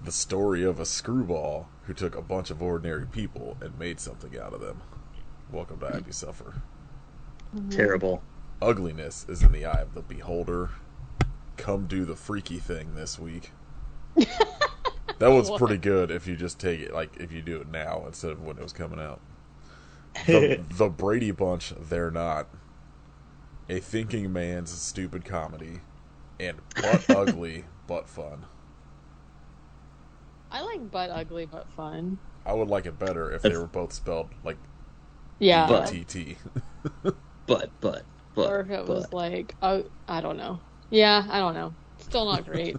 the story of a screwball who took a bunch of ordinary people and made something out of them. Welcome to Happy Suffer. Terrible. Ugliness is in the eye of the beholder. Come do the freaky thing this week. That one's pretty good if you just take it, like, if you do it now instead of when it was coming out. The Brady Bunch, They're Not. A thinking man's stupid comedy. And Butt Ugly, But Fun. I like Butt Ugly, But Fun. I would like it better if they were both spelled, like, Yeah. BTT. But. Or if it was like, oh, I don't know. Yeah, I don't know. Still not great.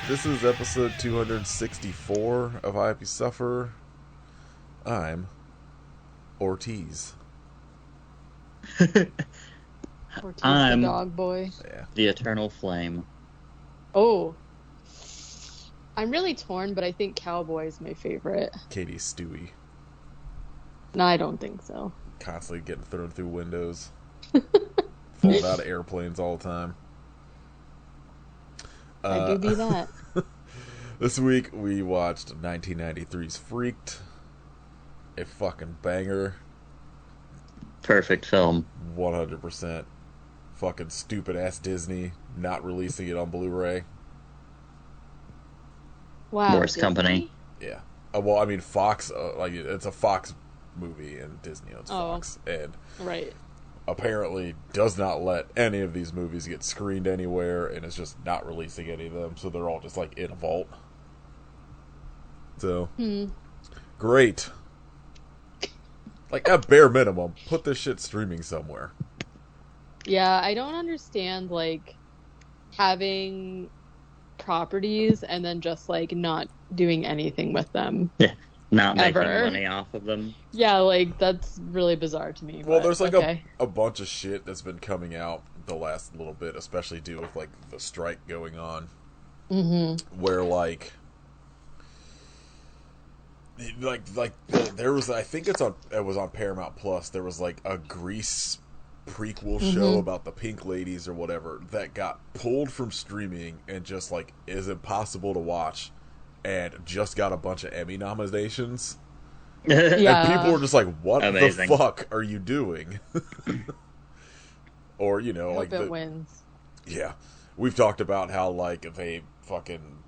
This is episode 264 of I Happy Suffer. I'm Ortiz. Ortiz I'm the dog boy. Yeah. The Eternal Flame. Oh. I'm really torn, but I think Cowboy is my favorite. Katie Stewie. No, I don't think so. Constantly getting thrown through windows. Falling out of airplanes all the time. I do be that. This week we watched 1993's Freaked. A fucking banger. Perfect film. 100%. Fucking stupid ass Disney not releasing it on Blu-ray. Wow. Morris Disney? Company. Yeah. Well, I mean, Fox, like, it's a Fox movie, and Disney owns Oh. Fox. And Right. apparently does not let any of these movies get screened anywhere, and is just not releasing any of them, so they're all just, like, in a vault. So, great. Like, at bare minimum, put this shit streaming somewhere. Yeah, I don't understand, like, having properties and then just, like, not doing anything with them. Yeah. Not making Ever. money off of them. Yeah, like, that's really bizarre to me. Well, but there's, like, okay. a bunch of shit that's been coming out the last little bit, especially due with, like, the strike going on. Mm-hmm. Where, like, there was, I think it was on Paramount Plus, there was, like, a Grease prequel show about the Pink Ladies or whatever that got pulled from streaming and just, like, is impossible to watch and just got a bunch of Emmy nominations. Yeah. And people were just like, what Amazing. the fuck are you doing? Or, you know, I like, hope it wins. yeah, we've talked about how, like, they fucking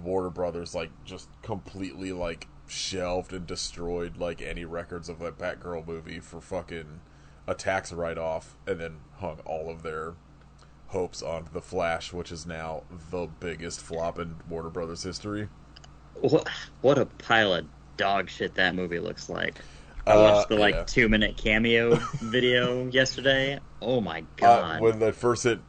Warner Brothers, like, just completely, like, shelved and destroyed, like, any records of that Batgirl movie for fucking a tax write-off, and then hung all of their hopes on The Flash, which is now the biggest flop in Warner Brothers history. What a pile of dog shit that movie looks like. I watched the, 2-minute cameo video yesterday. Oh my god. When that first hit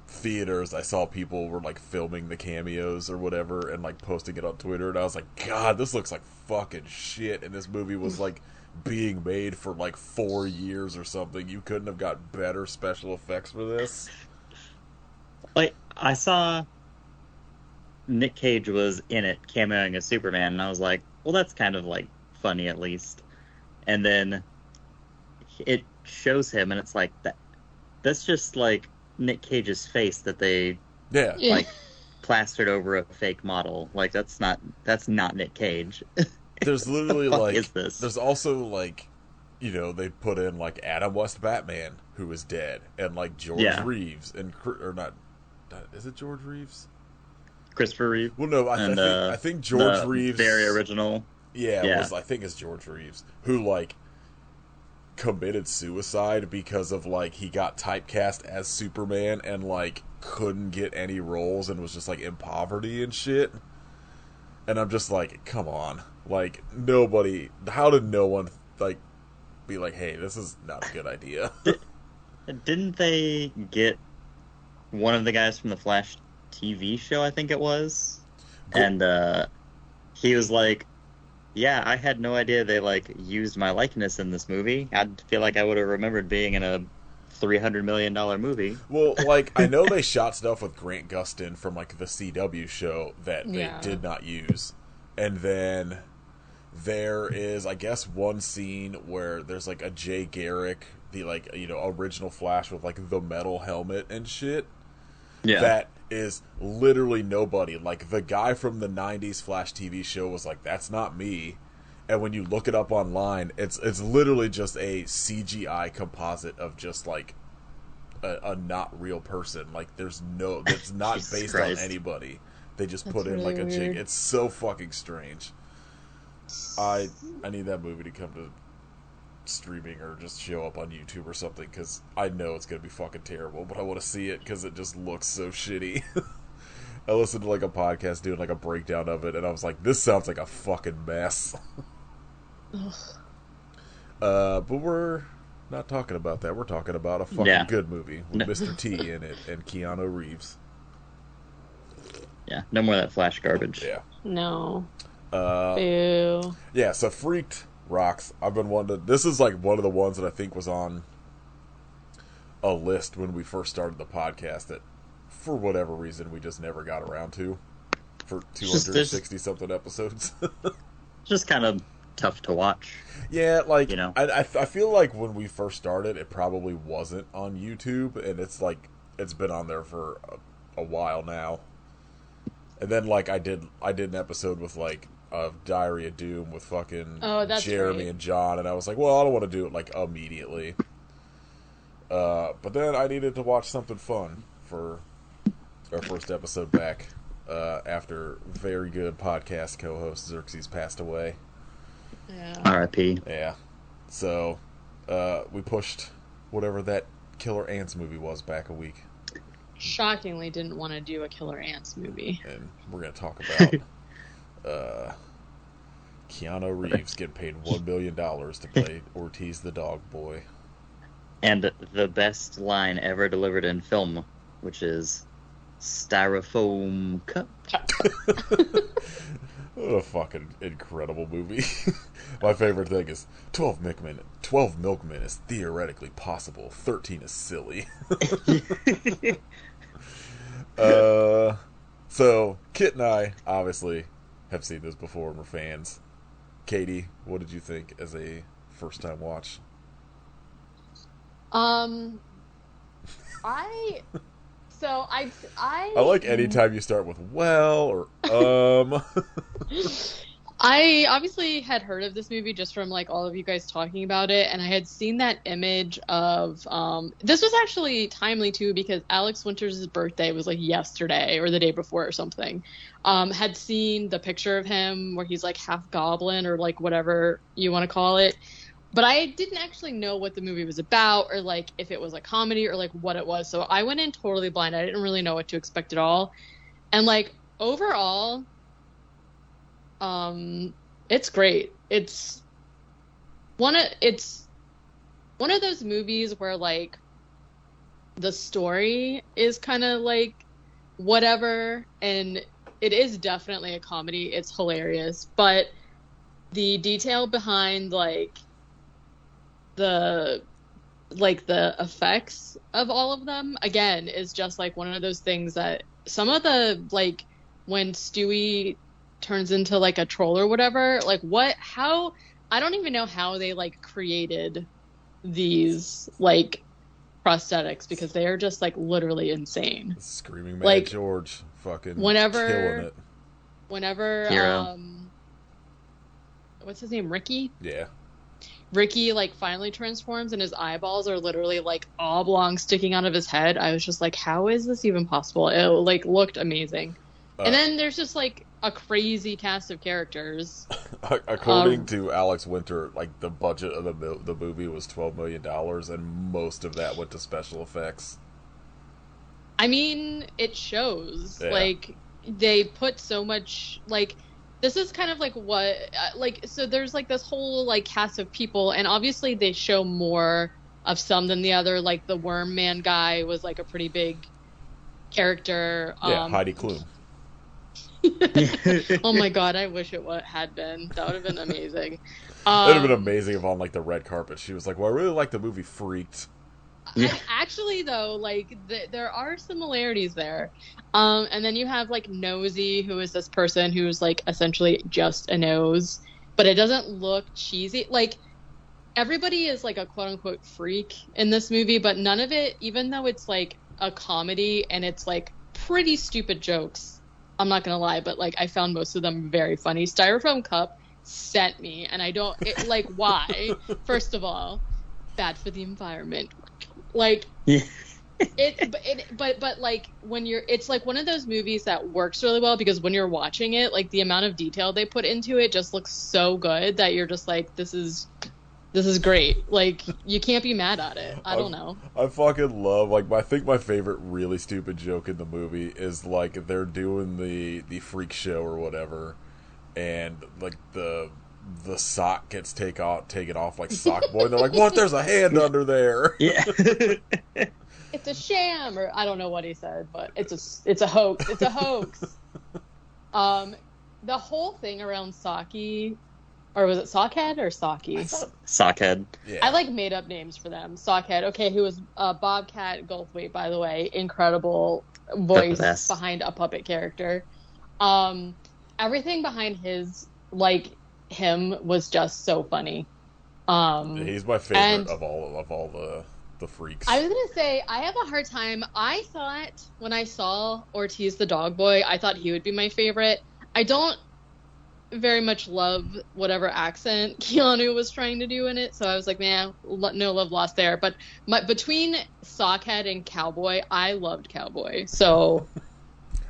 theaters, I saw people were, like, filming the cameos or whatever and, like, posting it on Twitter, and I was like, God, this looks like fucking shit, and this movie was, like, being made for, like, 4 years or something. You couldn't have got better special effects for this. Like, I saw Nick Cage was in it cameoing as Superman, and I was like, well, that's kind of, like, funny at least. And then it shows him, and it's like, that's just, like, Nick Cage's face that they, Yeah. like, plastered over a fake model. Like, that's not Nick Cage. There's literally, What the fuck like, is this? there's also, like, you know, they put in, like, Adam West Batman, who is dead, and like George Yeah. Reeves or not, is it George Reeves? Christopher Reeve. Well, no, And I think George the Reeves, very original. Yeah. I think it's George Reeves who like committed suicide because of like he got typecast as Superman and like couldn't get any roles and was just like in poverty and shit. And I'm just like, come on, like nobody. How did no one like be like, hey, this is not a good idea? Didn't they get one of the guys from the Flash TV show, I think it was? And he was like, yeah, I had no idea they like used my likeness in this movie. I feel like I would have remembered being in a $300 million movie. Well, like I know they shot stuff with Grant Gustin from like the CW show that they did not use, and then there is, I guess, one scene where there's like a Jay Garrick, the like original Flash with like the metal helmet and shit. Yeah. That is literally nobody. Like the guy from the '90s Flash TV show was like, "That's not me." And when you look it up online, it's literally just a CGI composite of just like a not real person. Like it's not based Christ. on anybody. They just That's put in like really a jig. weird. It's so fucking strange. I need that movie to come to streaming or just show up on YouTube or something, because I know it's gonna be fucking terrible, but I want to see it because it just looks so shitty. I listened to like a podcast doing like a breakdown of it, and I was like, this sounds like a fucking mess. But we're not talking about that. We're talking about a fucking good movie with Mr. T in it and Keanu Reeves. Yeah, no more of that Flash garbage. Yeah. No. Uh, Boo. Yeah, so Freaked rocks. I've been wanting to... This is like one of the ones that I think was on a list when we first started the podcast that, for whatever reason, we just never got around to for 260-something episodes. It's just kind of tough to watch. Yeah, like, I feel like when we first started, it probably wasn't on YouTube, and it's like, it's been on there for a while now. And then, like, I did an episode with, like, Diary of Doom with fucking Jeremy and John, and I was like, well, I don't want to do it, like, immediately. But then I needed to watch something fun for our first episode back, after very good podcast co-host Xerxes passed away. Yeah. R.I.P. Yeah. So, we pushed whatever that Killer Ants movie was back a week. Shockingly didn't want to do a Killer Ants movie. And we're going to talk about Keanu Reeves getting paid $1 billion to play Ortiz the Dog Boy. And the best line ever delivered in film, which is Styrofoam cup. What a fucking incredible movie. My favorite thing is 12 milkmen is theoretically possible. 13 is silly. So Kit and I obviously have seen this before and we're fans. Katie, what did you think as a first time watch? I like anytime you start with well or I obviously had heard of this movie just from like all of you guys talking about it, and I had seen that image of this was actually timely too, because Alex Winters' birthday was like yesterday or the day before or something. Had seen the picture of him where he's like half goblin or like whatever you want to call it. But I didn't actually know what the movie was about, or like if it was a comedy or like what it was. So I went in totally blind. I didn't really know what to expect at all. And like overall, it's great. It's one of those movies where like the story is kind of like whatever, and it is definitely a comedy. It's hilarious, but the detail behind like the effects of all of them again is just like one of those things that some of the like when Stewie turns into like a troll or whatever, like how I don't even know how they like created these like prosthetics, because they are just like literally insane. Screaming Mad like George fucking killing it. Whenever Hero. What's his name, Ricky? Yeah. Ricky like finally transforms and his eyeballs are literally like oblong sticking out of his head, I was just like, how is this even possible? It like looked amazing. And then there's just like a crazy cast of characters. According to Alex Winter, like the budget of the movie was $12 million, and most of that went to special effects. I mean, it shows. Yeah. Like they put so much like. This is kind of like what, like, so there's like this whole like cast of people, and obviously they show more of some than the other. Like the Worm Man guy was like a pretty big character. Yeah, Heidi Klum. Oh my god, I wish it had been. That would have been amazing. It would have been amazing if on like the red carpet she was like, well, I really like the movie Freaked. Yeah. Actually, though, like there are similarities there. And then you have like Nosy, who is this person who's like essentially just a nose, but it doesn't look cheesy. Like everybody is like a quote unquote freak in this movie, but none of it, even though it's like a comedy and it's like pretty stupid jokes. I'm not gonna lie, but like I found most of them very funny. Styrofoam Cup sent me, and I don't like why. First of all, bad for the environment. Like, but like when it's like one of those movies that works really well because when you're watching it, like the amount of detail they put into it just looks so good that you're just like, this is great. Like you can't be mad at it. I don't know. I fucking love I think my favorite really stupid joke in the movie is like they're doing the freak show or whatever, and like the sock gets taken off like Sock Boy. And they're like, what? There's a hand under there. Yeah. It's a sham, or I don't know what he said, but it's a hoax. It's a hoax. The whole thing around Saki, or was it Sockhead or Saki? Sockhead. Yeah. I like made up names for them. Sockhead. Okay, who was Bobcat Goldthwait, by the way, incredible voice behind a puppet character. Everything behind him was just so funny. He's my favorite of all the freaks. I was gonna say I have a hard time. I thought when I saw Ortiz the dog boy, I thought he would be my favorite. I don't very much love whatever accent Keanu was trying to do in it, so I was like, man, no love lost there. But between Sockhead and Cowboy, I loved Cowboy, so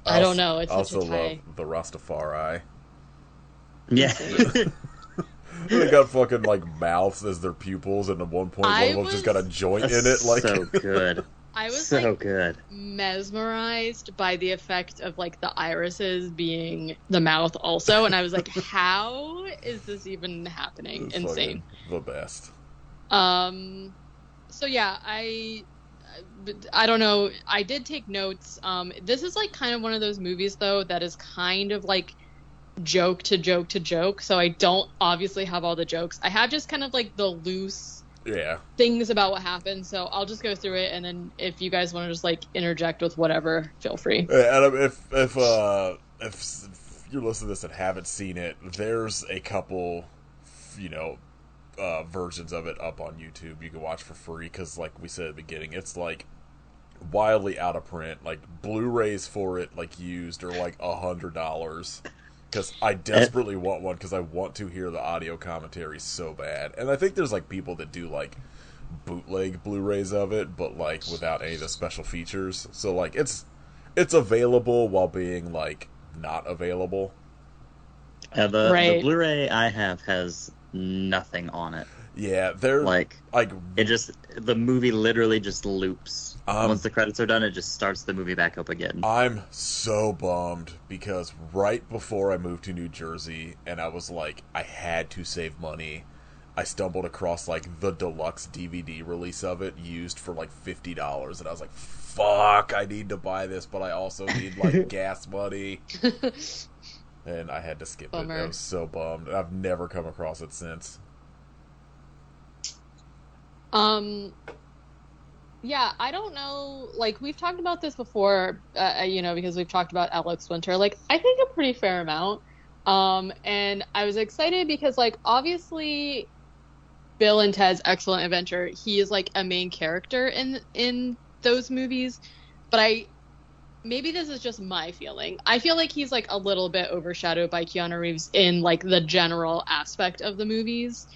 I don't know. It's also such a tie. love the Rastafari. Yeah. They got fucking like mouths as their pupils, and at one point one of them just got a joint in it. Like so good. I was so good. Mesmerized by the effect of like the irises being the mouth also, and I was like, how is this even happening? It's insane. The best. So yeah, I don't know. I did take notes. This is like kind of one of those movies though that is kind of like joke to joke to joke, so I don't obviously have all the jokes. I have just kind of like the loose things about what happened, so I'll just go through it, and then if you guys want to just like interject with whatever, feel free. Adam, if you're listening to this and haven't seen it, there's a couple versions of it up on YouTube you can watch for free, because like we said at the beginning, it's like wildly out of print. Like Blu-rays for it like used are like $100, because I desperately want one, because I want to hear the audio commentary so bad. And I think there's like people that do like bootleg Blu-rays of it, but like without any of the special features. So like it's available while being like not available. The Blu-ray I have has nothing on it. Yeah, they're like it just, the movie literally just loops. Once the credits are done, it just starts the movie back up again. I'm so bummed, because right before I moved to New Jersey and I was like, I had to save money, I stumbled across like the deluxe DVD release of it used for like $50, and I was like, fuck, I need to buy this, but I also need like gas money. And I had to skip it. I was so bummed. I've never come across it since. Yeah, I don't know, like, we've talked about this before, because we've talked about Alex Winter, like, I think a pretty fair amount, and I was excited because, like, obviously, Bill and Ted's Excellent Adventure, he is, like, a main character in those movies, but maybe this is just my feeling, I feel like he's, like, a little bit overshadowed by Keanu Reeves in, like, the general aspect of the movies.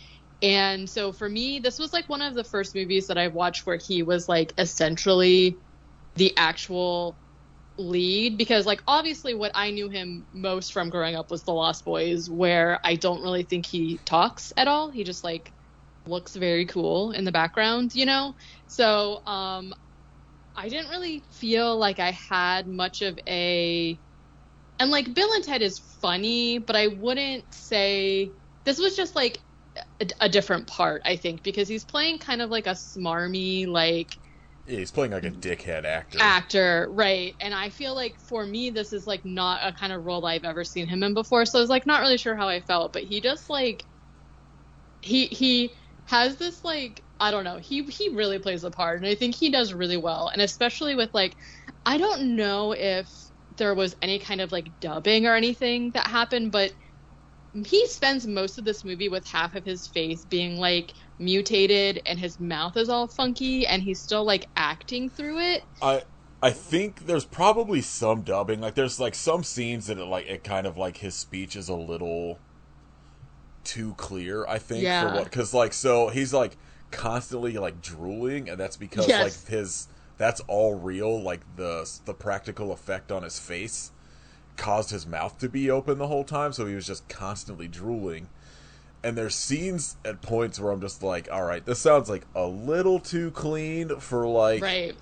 And so for me, this was like one of the first movies that I watched where he was like essentially the actual lead, because like obviously what I knew him most from growing up was The Lost Boys, where I don't really think he talks at all. He just like looks very cool in the background, you know? So I didn't really feel like I had much of a, and like Bill and Ted is funny, but I wouldn't say this was just like a different part, I think, because he's playing kind of like a smarmy, like, Yeah, he's playing like a dickhead actor, right? And I feel like for me, this is like not a kind of role I've ever seen him in before. So I was like not really sure how I felt, but he just like he has this like, I don't know, he really plays the part, and I think he does really well. And especially with like, I don't know if there was any kind of like dubbing or anything that happened, but he spends most of this movie with half of his face being like mutated and his mouth is all funky and he's still like acting through it. I think there's probably some dubbing. Like there's like some scenes that it kind of like his speech is a little too clear, I think, for what, cuz like so he's like constantly like drooling, and that's because like that's all real, like the practical effect on his face caused his mouth to be open the whole time, so he was just constantly drooling. And there's scenes at points where I'm just like, all right, this sounds like a little too clean for like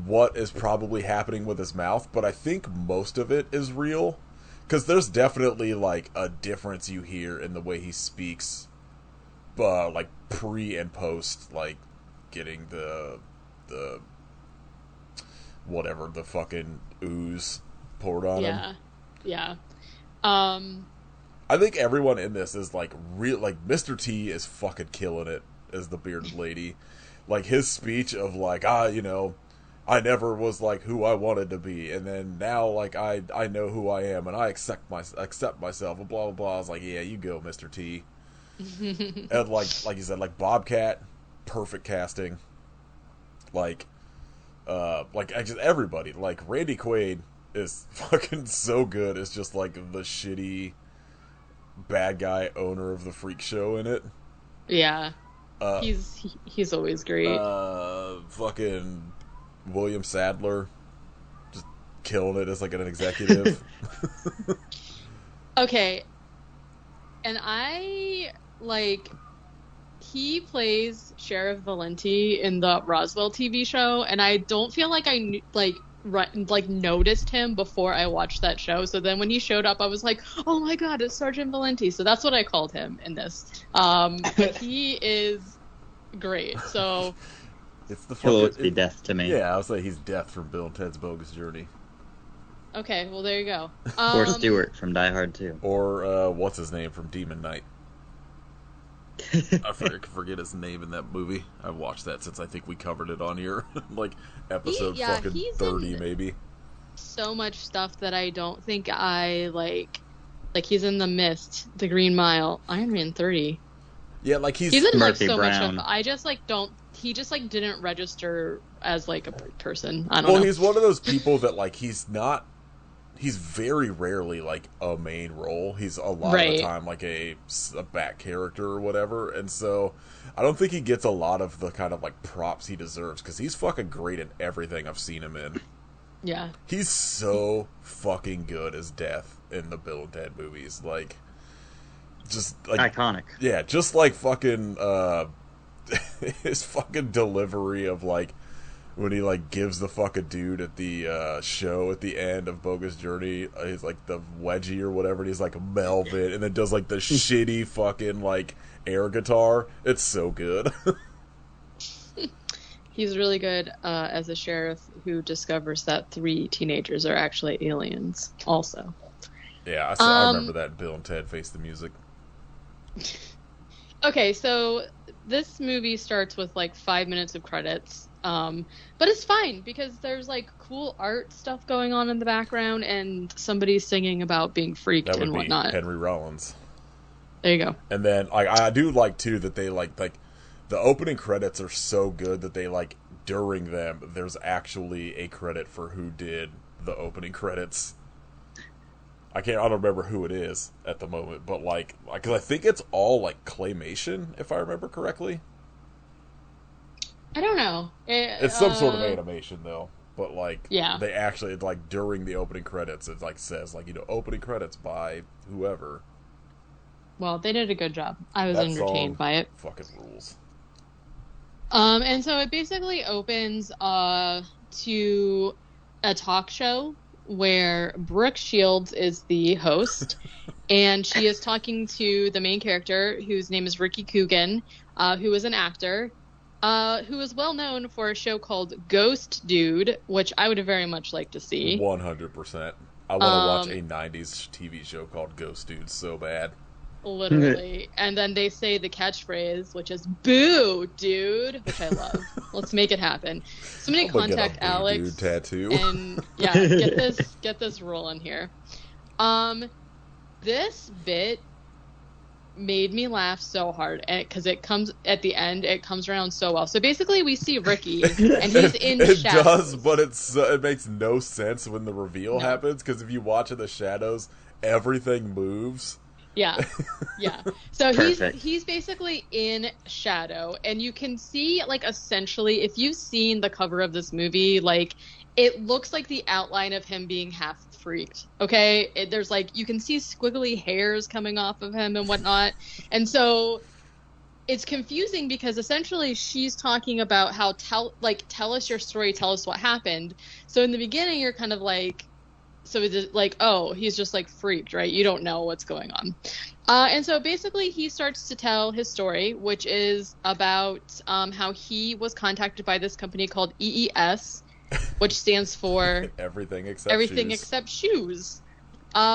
what is probably happening with his mouth, but I think most of it is real, because there's definitely like a difference you hear in the way he speaks, like pre and post, like getting the whatever, the fucking ooze poured on him. Yeah. I think everyone in this is like real. Like Mr. T is fucking killing it as the bearded lady. Like his speech of like, you know, I never was like who I wanted to be, and then now like I know who I am, and I accept myself, and blah blah blah. I was like, yeah, you go, Mr. T. And like you said, like Bobcat, perfect casting. Like just everybody. Like Randy Quaid is fucking so good. It's just like the shitty bad guy owner of the freak show in it. Yeah. He's always great. Fucking William Sadler just killing it as like an executive. Okay. And I like, he plays Sheriff Valenti in the Roswell TV show, and I don't feel like I noticed him before I watched that show. So then when he showed up, I was like, oh my god, it's Sergeant Valenti. So that's what I called him in this. But he is great. So it's the he'll always be Death to me. Yeah, I would say he's Death from Bill and Ted's Bogus Journey. Okay, well there you go. Or Stewart from Die Hard 2. Or what's his name from Demon Knight. I forget his name in that movie. I've watched that since I think we covered it on here, like episode fucking 30 maybe. So much stuff that I don't think I like. Like he's in The Mist, The Green Mile, Iron Man 30. Yeah, like he's in Murphy like so Brown. much stuff. I just like don't. He just like didn't register as like a person. I don't know. Well, he's one of those people that like he's very rarely like a main role. He's a lot of the time like a back character or whatever, and so I don't think he gets a lot of the kind of like props he deserves, because he's fucking great in everything I've seen him in. Yeah, he's so fucking good as Death in the Bill and Ted movies, like just like iconic. Yeah, just like fucking his fucking delivery of like when he like gives the fucking dude at the show at the end of Bogus Journey, he's like the wedgie or whatever, and he's like Melvin, and then does like the shitty fucking like air guitar. It's so good. he's really good as a sheriff who discovers that 3 teenagers are actually aliens. Also, yeah, I remember that Bill and Ted Face the Music. Okay, so this movie starts with like 5 minutes of credits. But it's fine because there's like cool art stuff going on in the background and somebody's singing about being freaked and whatnot. That would be Henry Rollins. There you go. And then like I do like too that they like the opening credits are so good that they like during them there's actually a credit for who did the opening credits. I don't remember who it is at the moment, but like, because I think it's all like claymation, if I remember correctly. I don't know. It's some sort of animation though, but like, yeah, they actually like during the opening credits, it like says like opening credits by whoever. Well, they did a good job. I was That entertained song by it. Fucking rules. And so it basically opens to a talk show where Brooke Shields is the host, and she is talking to the main character, whose name is Ricky Coogan, who is an actor, who is well known for a show called Ghost Dude, which I would very much like to see. 100%. I want to watch a 90s TV show called Ghost Dude so bad. Literally. And then they say the catchphrase, which is "Boo, dude," which I love. Let's make it happen. Somebody contact Alex dude tattoo. and get this rolling here. This bit made me laugh so hard, and because it comes at the end, it comes around so well. So basically, we see Ricky, and he's in it shadows. Does, but it makes no sense when the reveal happens, because if you watch in the shadows, everything moves. Yeah. So Perfect. he's basically in shadow, and you can see, like, essentially, if you've seen the cover of this movie, like, it looks like the outline of him being half freaked. Okay, there's like, you can see squiggly hairs coming off of him and whatnot, and so it's confusing because essentially she's talking about how tell us your story, tell us what happened. So in the beginning, you're kind of like. So it's like, oh, he's just like freaked, right? You don't know what's going on. And so basically he starts to tell his story, which is about how he was contacted by this company called EES, which stands for Everything Except Shoes.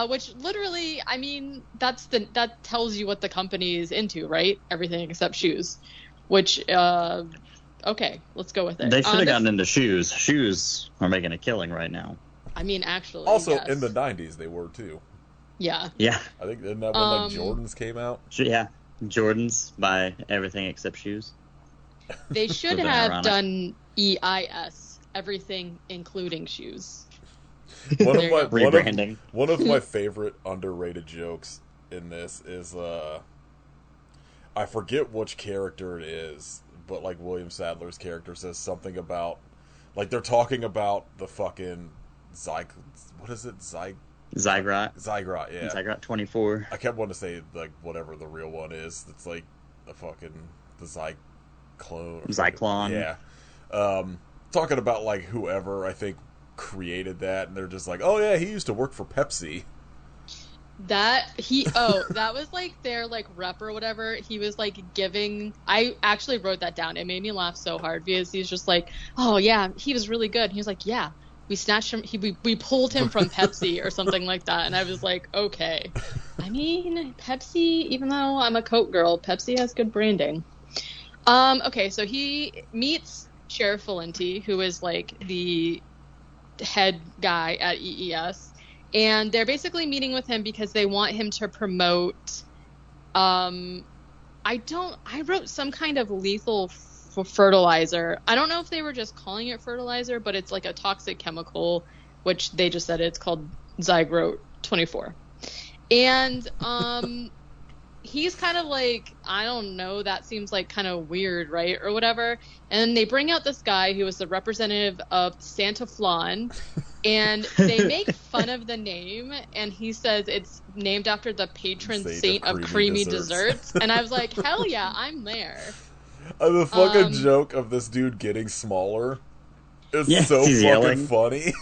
Which literally, I mean, that tells you what the company is into, right? Everything Except Shoes. Which, okay, let's go with it. They should have gotten into shoes. Shoes are making a killing right now. I mean, actually, also yes. in the 90s they were too. Yeah. I think isn't that when like Jordans came out? Yeah, Jordans by Everything Except Shoes. They should have done EIS, everything including shoes. One of my favorite underrated jokes in this is I forget which character it is, but like William Sadler's character says something about, like, they're talking about the fucking what is it? Zygrot. Zygrot, yeah. Zygrot 24. I kept wanting to say, like, whatever the real one is. It's like the fucking, the Zyklone. Zyklon. Yeah. Talking about, like, whoever, I think, created that, and they're just like, oh yeah, he used to work for Pepsi. That was like their like rep or whatever. He was like giving. I actually wrote that down. It made me laugh so hard because he's just like, oh yeah, he was really good. And he was like, yeah, we snatched him. We pulled him from Pepsi or something like that. And I was like, okay. I mean, Pepsi. Even though I'm a Coke girl, Pepsi has good branding. Okay, so he meets Sheriff Valenti, who is like the head guy at EES. And they're basically meeting with him because they want him to promote, I wrote some kind of lethal fertilizer. I don't know if they were just calling it fertilizer, but it's like a toxic chemical, which they just said it's called Zygrot 24. And he's kind of like, I don't know, that seems like kind of weird, right? Or whatever. And they bring out this guy who is the representative of Santa Flan. And they make fun of the name, and he says it's named after the patron saint of creamy desserts. And I was like, hell yeah, I'm there. The fucking joke of this dude getting smaller is so fucking yelling. funny.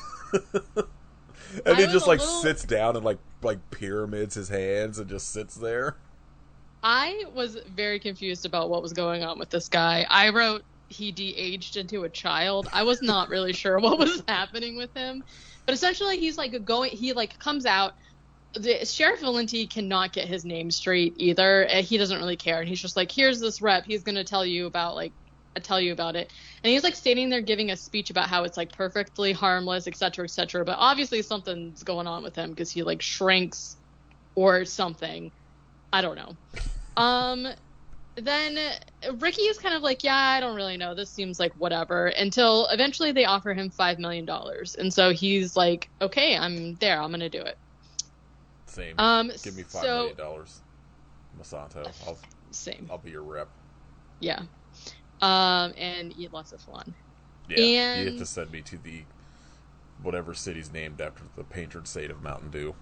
And he just sits down and like pyramids his hands and just sits there. I was very confused about what was going on with this guy. I wrote he de-aged into a child. I was not really sure what was happening with him, but essentially he's like he comes out. The Sheriff Valenti cannot get his name straight either. He doesn't really care, and he's just like, here's this rep, he's going to tell you about it. And he's like standing there giving a speech about how it's like perfectly harmless, etc., etc. But obviously something's going on with him because he like shrinks or something. I don't know. Then Ricky is kind of like, yeah, I don't really know. This seems like whatever. Until eventually they offer him $5 million. And so he's like, okay, I'm there. I'm going to do it. Same. Give me $5 million, Monsanto. Same. I'll be your rep. Yeah. And eat lots of flan. Yeah. You have to send me to the whatever city's named after the patron saint of Mountain Dew.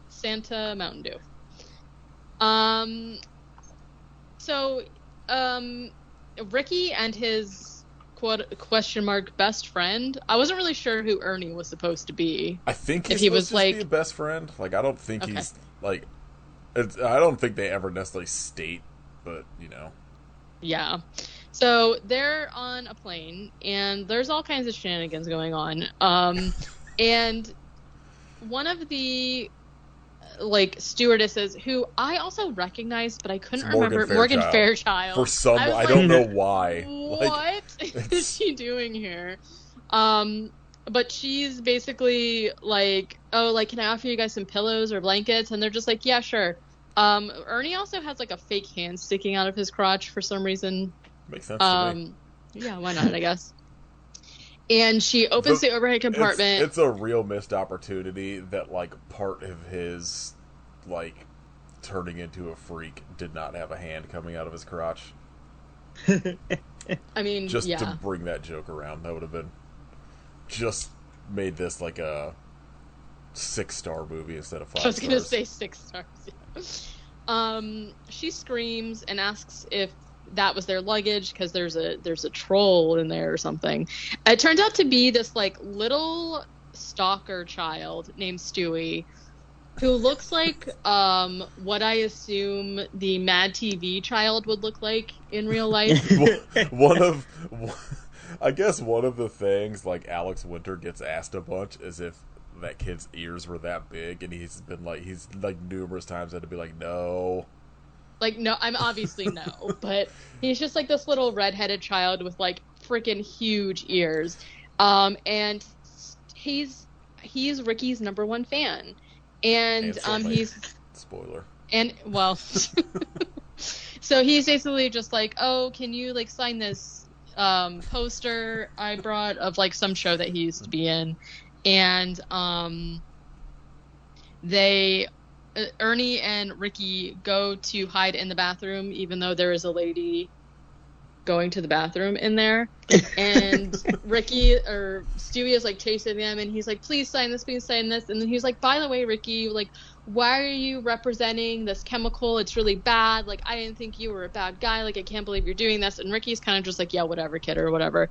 Santa Mountain Dew. So, Ricky and his question mark best friend. I wasn't really sure who Ernie was supposed to be. I think he's supposed to be a best friend. Like, I don't think he's like. I don't think they ever necessarily state, but you know. Yeah. So they're on a plane, and there's all kinds of shenanigans going on. And one of the stewardesses, who I also recognized, but I couldn't remember, Morgan Fairchild. For some, I don't know why. What is she doing here? But she's basically like, oh, like, can I offer you guys some pillows or blankets? And they're just like, yeah, sure. Ernie also has like a fake hand sticking out of his crotch for some reason. Makes sense to me. Yeah, why not, I guess. And she opens the overhead compartment. It's a real missed opportunity that, like, part of his, like, turning into a freak did not have a hand coming out of his crotch. I mean, just to bring that joke around, that would have been just made this like a 6-star movie instead of 5 stars. I was gonna say 6 stars. Yeah. She screams and asks if that was their luggage because there's a troll in there or something. It turns out to be this like little stalker child named Stewie, who looks like what I assume the Mad TV child would look like in real life. I guess one of the things like Alex Winter gets asked a bunch is if that kid's ears were that big, and he's numerous times had to be like, no. Like, no, I'm obviously no, but he's just like this little redheaded child with like freaking huge ears. And he's Ricky's #1 fan. And he's spoiler. And well, so he's basically just like, oh, can you like sign this poster I brought of like some show that he used to be in, and Ernie and Ricky go to hide in the bathroom, even though there is a lady going to the bathroom in there. And Stewie is like chasing them, and he's like, please sign this, please sign this. And then he's like, by the way, Ricky, like, why are you representing this chemical? It's really bad. Like, I didn't think you were a bad guy. Like, I can't believe you're doing this. And Ricky's kind of just like, yeah, whatever, kid, or whatever.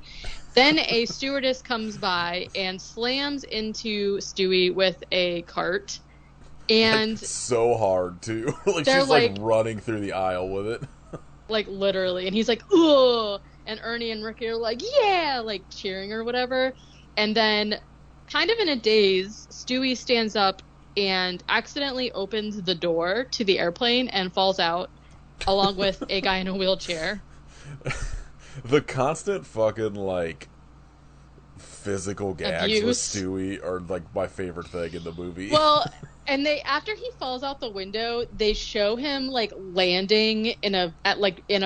Then a stewardess comes by and slams into Stewie with a cart. And like, so hard too. Like, she's like running through the aisle with it. Like, literally. And he's like, ugh. And Ernie and Ricky are like, yeah, like cheering or whatever. And then, kind of in a daze, Stewie stands up and accidentally opens the door to the airplane and falls out, along with a guy in a wheelchair. The constant fucking, like, physical gags abuse with Stewie are, like, my favorite thing in the movie. Well, and after he falls out the window, they show him like landing in a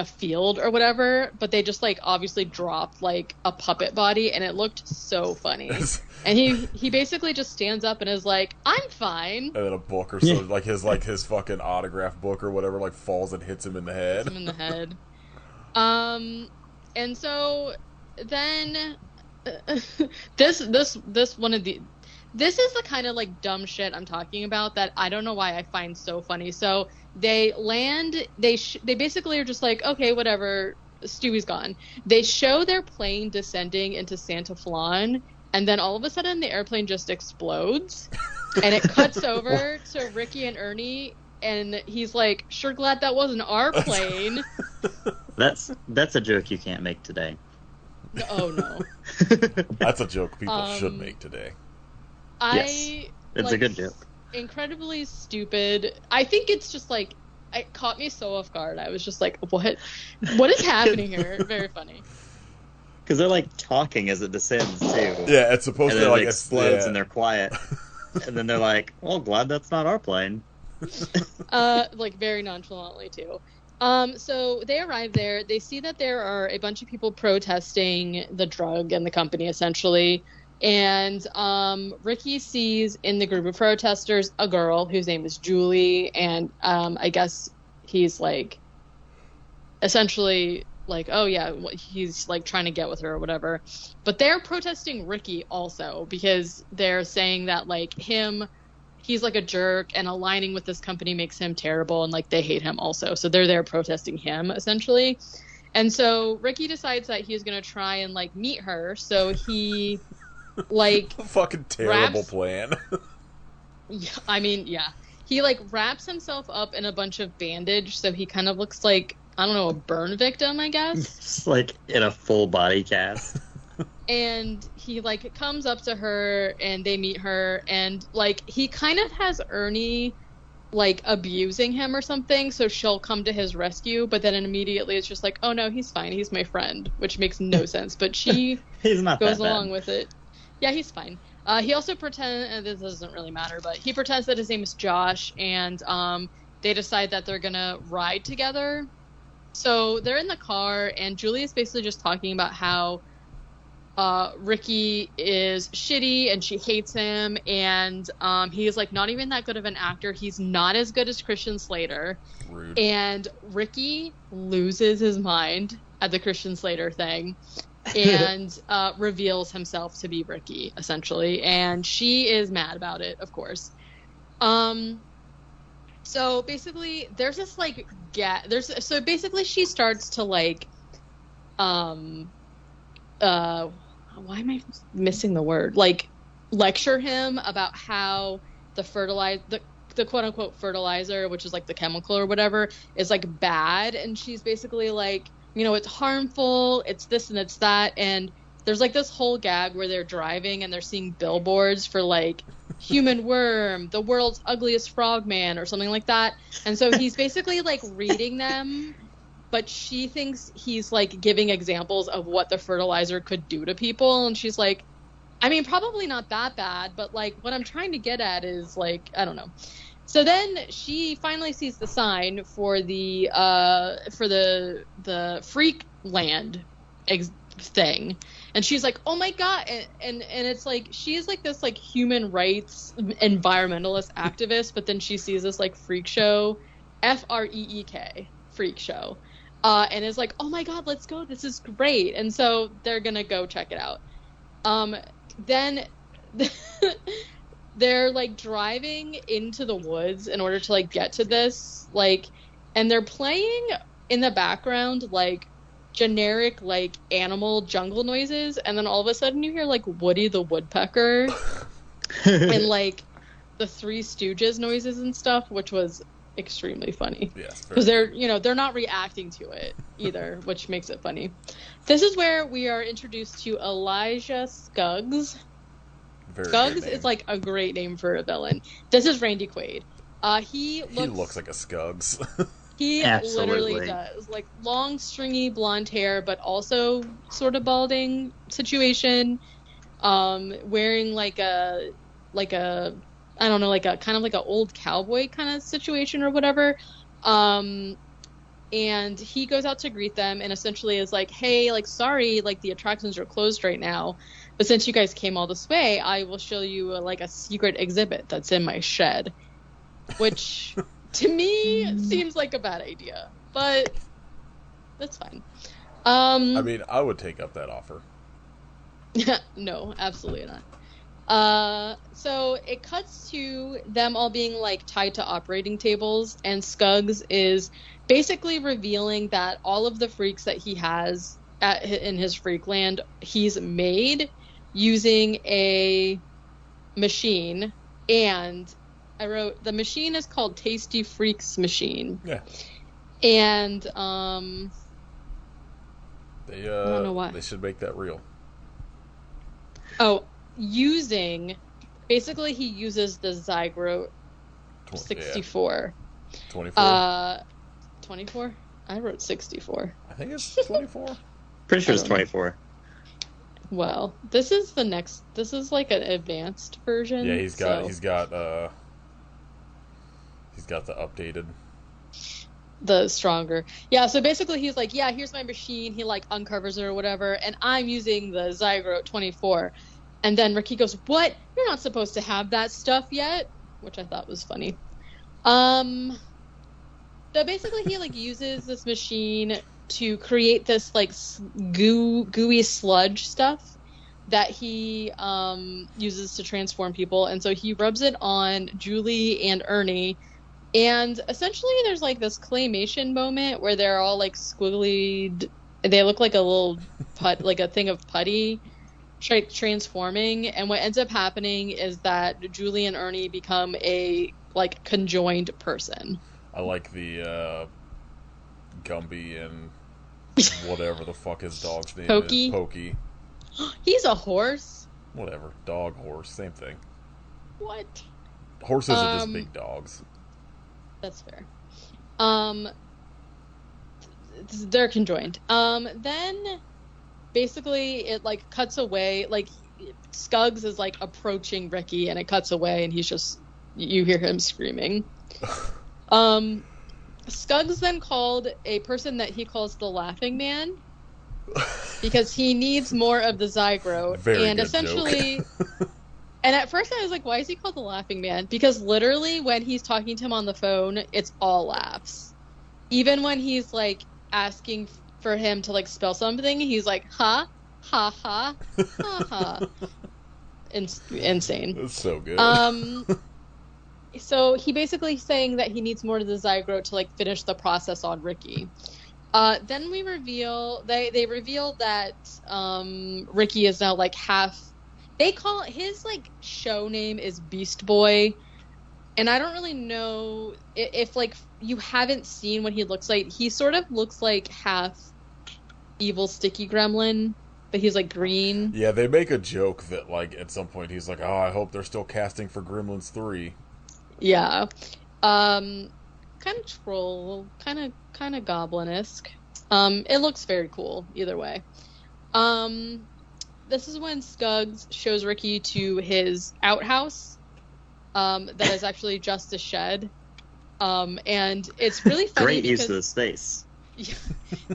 field or whatever, but they just like obviously dropped like a puppet body, and it looked so funny. And he basically just stands up and is like, I'm fine. And then a book or so, like his fucking autograph book or whatever, like falls and hits him in the head. Hits him in the head. And so then this is the kind of like dumb shit I'm talking about that I don't know why I find so funny. So they land, they basically are just like, okay, whatever, Stewie's gone. They show their plane descending into Santa Flan, and then all of a sudden the airplane just explodes, and it cuts over to Ricky and Ernie, and he's like, sure glad that wasn't our plane. That's a joke you can't make today. Oh no. That's a joke people should make today. Yes, it's a good joke. Incredibly stupid. I think it's just like, it caught me so off guard. I was just like, what is happening here? Very funny. Because they're like talking as it descends too. Yeah, it's supposed to like explodes and they're quiet. And then they're like, well, glad that's not our plane. Like very nonchalantly too. So they arrive there. They see that there are a bunch of people protesting the drug and the company essentially. And Ricky sees in the group of protesters a girl whose name is Julie, and I guess he's like essentially like, oh yeah, he's like trying to get with her or whatever. But they're protesting Ricky also because they're saying that like he's like a jerk and aligning with this company makes him terrible, and like they hate him also. So they're there protesting him essentially. And so Ricky decides that he's going to try and like meet her. So he like fucking terrible plan. I mean, yeah. He like wraps himself up in a bunch of bandage so he kind of looks like, I don't know, a burn victim, I guess. Just like in a full body cast. And he like comes up to her and they meet her, and like he kind of has Ernie like abusing him or something, so she'll come to his rescue, but then immediately it's just like, oh no, he's fine, he's my friend, which makes no sense, but she He's not goes that bad. along with it. Yeah, he's fine. He also pretends, and this doesn't really matter, but he pretends that his name is Josh, and they decide that they're gonna ride together. So they're in the car, and Julie is basically just talking about how Ricky is shitty and she hates him, and he's like not even that good of an actor. He's not as good as Christian Slater. Rude. And Ricky loses his mind at the Christian Slater thing and reveals himself to be Ricky essentially, and she is mad about it, of course. So basically there's this like so basically she starts to like why am I missing the word? Like, lecture him about how the quote unquote fertilizer, which is like the chemical or whatever, is like bad. And she's basically like, you know, it's harmful, it's this and it's that. And there's like this whole gag where they're driving and they're seeing billboards for like human worm, the world's ugliest frogman, or something like that. And so he's basically like reading them, but she thinks he's like giving examples of what the fertilizer could do to people, and she's like, I mean, probably not that bad, but like what I'm trying to get at is like, I don't know. So then she finally sees the sign for the freak land thing, and she's like, oh my god, and it's like she's like this like human rights environmentalist activist, but then she sees this like freak show, FREEK, freak show. And is like, oh my god, let's go, this is great. And so they're gonna go check it out. Then they're like driving into the woods in order to like get to this, like, and they're playing in the background like generic like animal jungle noises, and then all of a sudden you hear like Woody the Woodpecker and like the Three Stooges noises and stuff, which was extremely funny. Yes, because they're not reacting to it either, which makes it funny. This is where we are introduced to Elijah Skuggs. Skuggs is like a great name for a villain. This is Randy Quaid. He looks like a Skuggs. He Absolutely. literally does. Like long, stringy blonde hair, but also sort of balding situation. Wearing like a I don't know, like a kind of like an old cowboy kind of situation or whatever. And he goes out to greet them and essentially is like, hey, like, sorry, like the attractions are closed right now, but since you guys came all this way, I will show you a secret exhibit that's in my shed, which to me seems like a bad idea, but that's fine. I mean, I would take up that offer. No, absolutely not. So it cuts to them all being like tied to operating tables, and Skuggs is basically revealing that all of the freaks that he has in his freak land, he's made using a machine, and I wrote the machine is called Tasty Freaks Machine. Yeah. And I don't know why. They should make that real. Oh, basically he uses the Zygrote 64. 24? 24? I wrote 64. I think it's 24. Pretty sure it's 24. Well, this is like an advanced version. Yeah, he's got the updated. The stronger. Yeah, so basically he's like, yeah, here's my machine. He like uncovers it or whatever, and I'm using the Zygrote 24. And then Ricky goes, "What? You're not supposed to have that stuff yet," which I thought was funny. So basically, he like uses this machine to create this like gooey sludge stuff that he uses to transform people. And so he rubs it on Julie and Ernie. And essentially, there's like this claymation moment where they're all like squiggly. They look like a little like a thing of putty. Transforming, and what ends up happening is that Julie and Ernie become a like conjoined person. I like the Gumby and whatever the fuck his dog's name Pokey. is. Pokey. He's a horse. Whatever. Dog, horse, same thing. What? Horses are just big dogs. That's fair. They're conjoined. Then basically it like cuts away, like Skuggs is like approaching Ricky and it cuts away and he's just, you hear him screaming. Skuggs then called a person that he calls the Laughing Man because he needs more of the Zygrote. Very and good essentially joke. And at first I was like, why is he called the Laughing Man? Because literally when he's talking to him on the phone, it's all laughs. Even when he's like asking for him to like spell something, he's like, ha, ha, ha, ha, ha. Insane. That's so good. So he basically saying that he needs more of the Zygrote to like finish the process on Ricky. Then we reveal, they reveal that Ricky is now like half, they call his like show name is Beast Boy. And I don't really know if like you haven't seen what he looks like. He sort of looks like half evil sticky gremlin, but he's like green. Yeah, they make a joke that like at some point he's like, "Oh, I hope they're still casting for Gremlins 3." Yeah. Kind of troll, kind of goblin-esque. It looks very cool either way. This is when Skuggs shows Ricky to his outhouse. That is actually just a shed. And it's really funny. Great use of the space.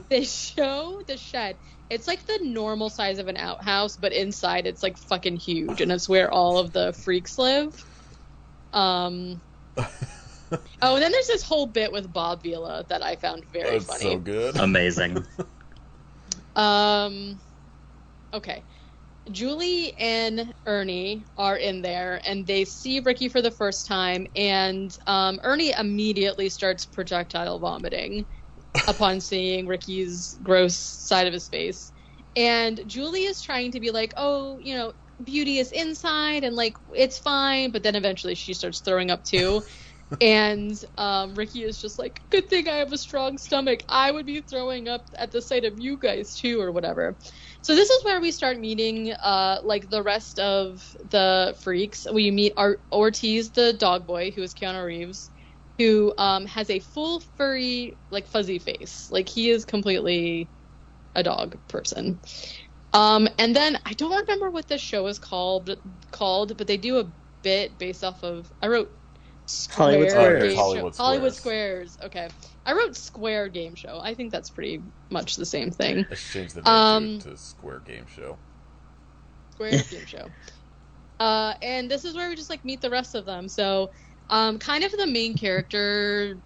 They show the shed. It's like the normal size of an outhouse, but inside it's like fucking huge, and it's where all of the freaks live. Oh, and then there's this whole bit with Bob Vila that I found very That's funny. so good. Amazing. Okay. Julie and Ernie are in there, and they see Ricky for the first time, and Ernie immediately starts projectile vomiting upon seeing Ricky's gross side of his face. And Julie is trying to be like, oh, you know, beauty is inside, and like, it's fine, but then eventually she starts throwing up too. And Ricky is just like, good thing I have a strong stomach. I would be throwing up at the sight of you guys too, or whatever. So this is where we start meeting like the rest of the freaks. We meet Ortiz, the dog boy, who is Keanu Reeves, who has a full furry, like fuzzy face. Like he is completely a dog person. And then I don't remember what this show is called, but they do a bit based off of, I wrote Hollywood Squares. Hollywood Squares. Okay. I wrote Square Game Show. I think that's pretty much the same thing. Let's change the name to Square Game Show. Square Game Show. And this is where we just like meet the rest of them. So, kind of the main character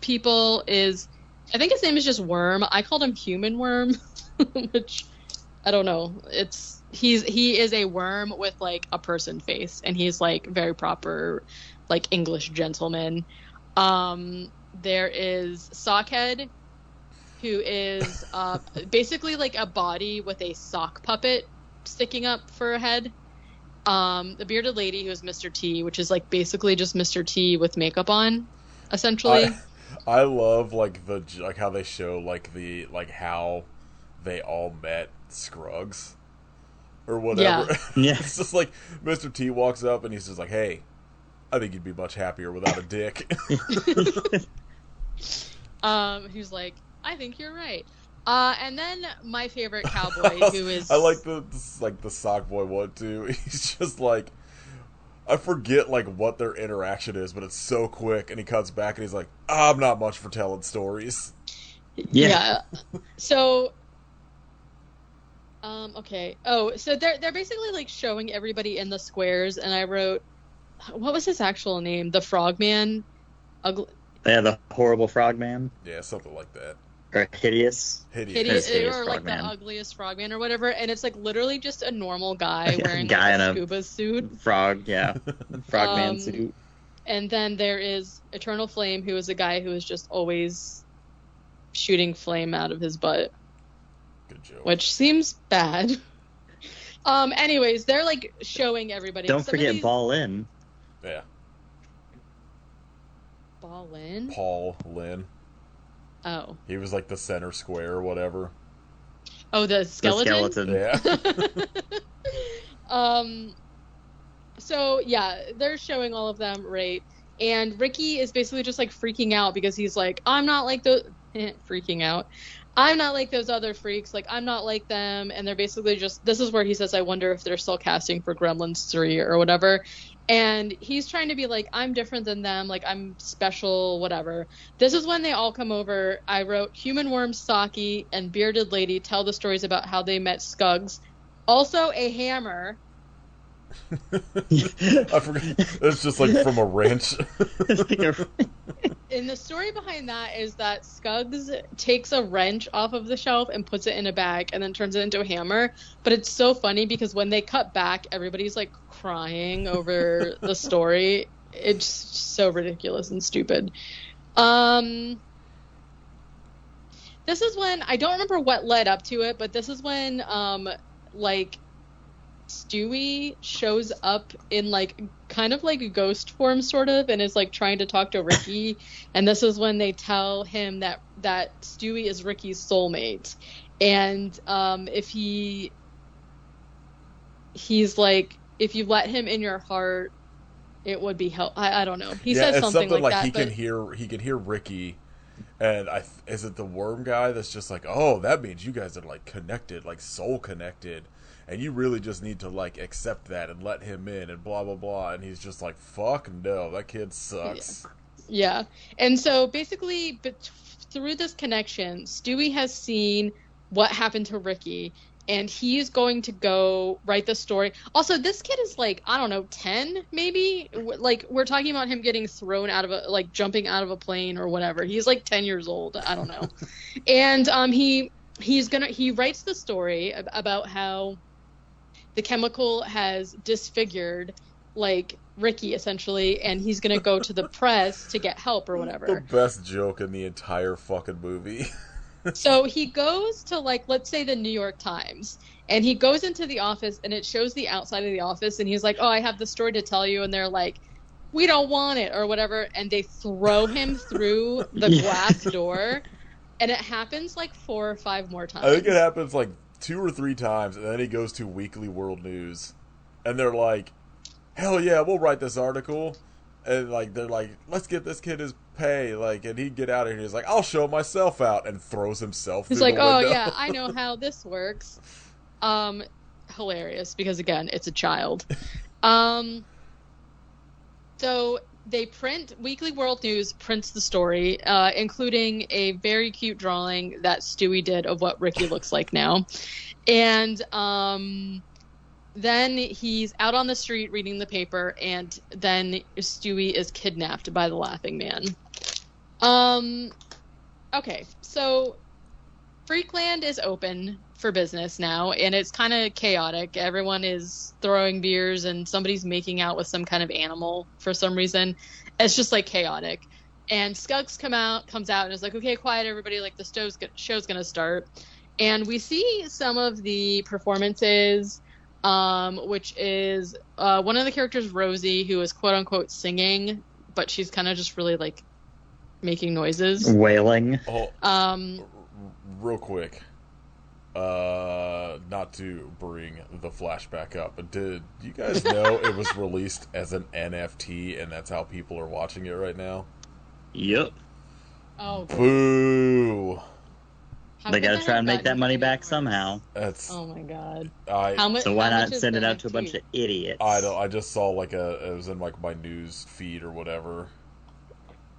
people is, I think his name is just Worm. I called him Human Worm, which I don't know. He is a worm with like a person face, and he's like very proper, like English gentleman. There is Sockhead, who is basically like a body with a sock puppet sticking up for a head. The bearded lady, who is Mr. T, which is like basically just Mr. T with makeup on, essentially. I love like how they show like how they all met Scruggs or whatever. Yeah. It's just like Mr. T walks up and he's just like, "Hey, I think you'd be much happier without a dick." He's like, I think you're right. And then my favorite cowboy, who is, I like the sock boy one too. He's just like, I forget like what their interaction is, but it's so quick, and he cuts back and he's like, "I'm not much for telling stories." Yeah. So, Okay. Oh, so they're basically like showing everybody in the squares, and I wrote, what was his actual name? The Frogman. Ugly, Yeah, the horrible frogman. Yeah, something like that. Or hideous. Hideous. Hideous or like the Frogman. ugliest frogman or whatever, and it's like literally just a normal guy wearing Guy like in a a scuba suit. Frog, yeah. Frogman Um, suit. And then there is Eternal Flame, who is a guy who is just always shooting flame out of his butt, Good joke. which seems bad. Anyways, they're like showing everybody. Don't Some of forget these- Ball In. Yeah. Ball in. Paul Lynn. Oh, He was like the center square or whatever. oh, the skeleton. The skeleton. Yeah. So yeah, they're showing all of them, right? And Ricky is basically just like freaking out because he's like, I'm not like those freaking out. I'm not like those other freaks. Like, I'm not like them. And they're basically just, this is where he says, I wonder if they're still casting for Gremlins 3 or whatever. And he's trying to be like, I'm different than them. Like, I'm special, whatever. This is when they all come over. I wrote Human Worm, Saki, and Bearded Lady tell the stories about how they met Skuggs. Also, a hammer. I forgot. It's just like from a wrench. It's like a- And the story behind that is that Skuggs takes a wrench off of the shelf and puts it in a bag and then turns it into a hammer. But it's so funny because when they cut back, everybody's like crying over the story. It's so ridiculous and stupid. This is when, I don't remember what led up to it, but this is when like Stewie shows up in like kind of like a ghost form sort of, and is like trying to talk to Ricky. And this is when they tell him that Stewie is Ricky's soulmate, and if he's like, if you let him in your heart, it would be help. I don't know, he says it's something like that, he but can hear Ricky, and is it the worm guy that's just like, oh, that means you guys are like connected, like soul connected, and you really just need to like accept that and let him in and blah blah blah. And he's just like, fuck no, that kid sucks. Yeah. And so basically, through this connection, Stewie has seen what happened to Ricky, and he's going to go write the story. Also, this kid is like, I don't know, 10 maybe? Like, we're talking about him getting thrown out of a, like, jumping out of a plane or whatever. He's like 10 years old. I don't know. And he writes the story about how the chemical has disfigured, like, Ricky, essentially, and he's gonna go to the press to get help or The whatever. best joke in the entire fucking movie. So he goes to, like, let's say the New York Times, and he goes into the office, and it shows the outside of the office, and he's like, oh, I have the story to tell you, and they're like, we don't want it, or whatever, and they throw him through the glass door, and it happens, like, 4 or 5 more times. I think it happens like 2 or 3 times, and then he goes to Weekly World News, and they're like, hell yeah, we'll write this article. And like they're like, let's get this kid his pay, like, and he'd get out of here. He's like, I'll show myself out, and throws himself. He's through like, the oh window. yeah, I know how this works. Hilarious, because again, it's a child. So they print, Weekly World News prints the story, including a very cute drawing that Stewie did of what Ricky looks like now. And then he's out on the street reading the paper, and then Stewie is kidnapped by the Laughing Man. Okay, so Freakland is open for business now, and it's kind of chaotic. Everyone is throwing beers, and somebody's making out with some kind of animal for some reason. It's just like chaotic. And Skuggs comes out and is like, okay, quiet everybody, like the show's gonna start. And we see some of the performances, which is one of the characters, Rosie, who is quote unquote singing, but she's kind of just really like making noises. Wailing. Oh, real quick, not to bring the flashback up, but did you guys know it was released as an NFT, and that's how people are watching it right now? Yep. Oh, Boo! They gotta try and make that money back somehow. somehow. That's Oh my god. I much? So why how not much is send it the out to a bunch NFT? of idiots? I just saw like it was in like my news feed or whatever.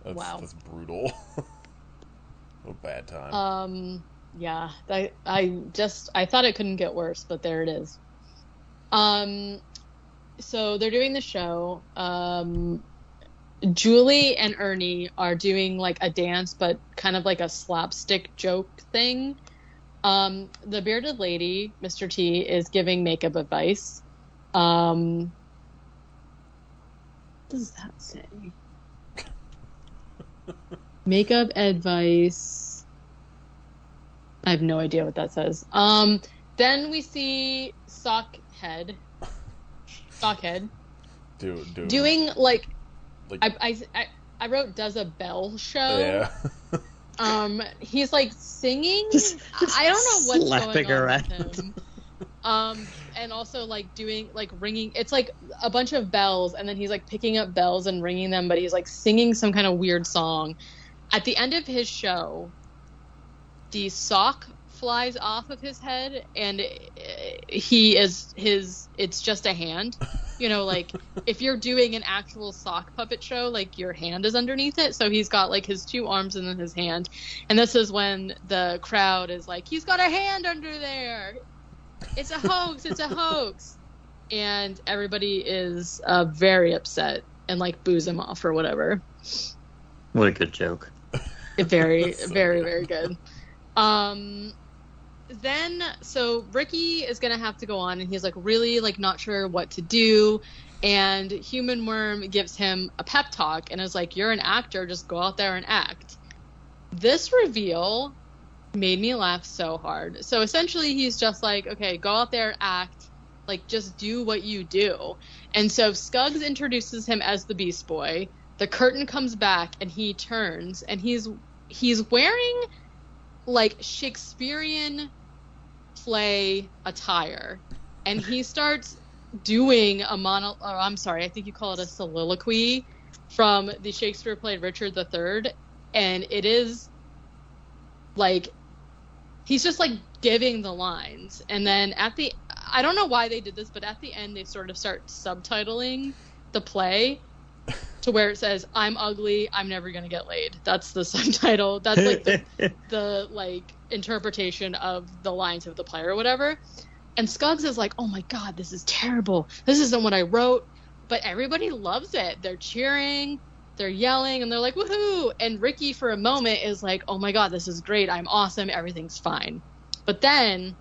Wow. That's brutal. A bad time. Yeah, I thought it couldn't get worse, but there it is. So they're doing the show. Julie and Ernie are doing like a dance, but kind of like a slapstick joke thing. The bearded lady, Mr. T, is giving makeup advice. What does that say? Makeup advice. I have no idea what that says. Then we see Sockhead. Doing like I wrote does a bell show. Yeah. He's like singing. I don't know what's slapping going on around. with him. And also like doing like ringing. It's like a bunch of bells, and then he's like picking up bells and ringing them, but he's like singing some kind of weird song. At the end of his show, the sock flies off of his head, and it's just a hand. You know, like if you're doing an actual sock puppet show, like your hand is underneath it. So he's got like his two arms and then his hand. And this is when the crowd is like, he's got a hand under there. It's a hoax. It's a hoax. And everybody is very upset and like boos him off or whatever. What a good joke. Very, very, very good. Then, so Ricky is going to have to go on, and he's like really like not sure what to do. And Human Worm gives him a pep talk and is like, you're an actor, just go out there and act. This reveal made me laugh so hard. So essentially he's just like, okay, go out there, act, like just do what you do. And so Scuggs introduces him as the Beast Boy. The curtain comes back and he turns, and he's wearing like Shakespearean play attire, and he starts doing I think you call it a soliloquy from the Shakespeare play Richard III, and it is like he's just like giving the lines, and then I don't know why they did this, but at the end they sort of start subtitling the play to where it says, I'm ugly, I'm never gonna get laid. That's the subtitle. That's like the like interpretation of the lines of the play or whatever. And Scuggs is like, oh my god, this is terrible. This isn't what I wrote. But everybody loves it. They're cheering, they're yelling, and they're like, woohoo! And Ricky for a moment is like, oh my god, this is great, I'm awesome, everything's fine. But then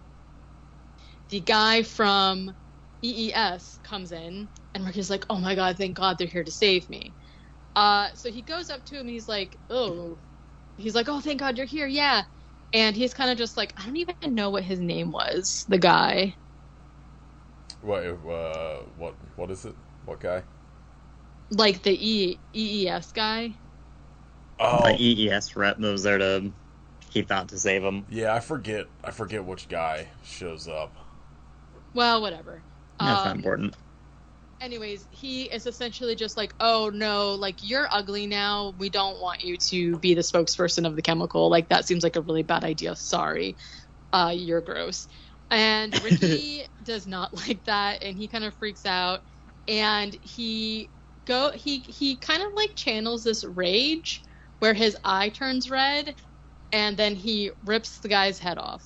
the guy from EES comes in, and Ricky's like, oh my god, thank god they're here to save me. So he goes up to him, he's like, oh, thank god you're here, yeah. And he's kind of just like, I don't even know what his name was, the guy. What is it? What guy? Like the EES guy. Oh, The EES rep moves there to keep out to save him. yeah, I forget which guy shows up. Well, whatever. That's not important. Anyways, he is essentially just like, oh no, like you're ugly now. We don't want you to be the spokesperson of the chemical. Like that seems like a really bad idea. Sorry. You're gross. And Ricky does not like that, and he kind of freaks out, and he kind of like channels this rage where his eye turns red, and then he rips the guy's head off.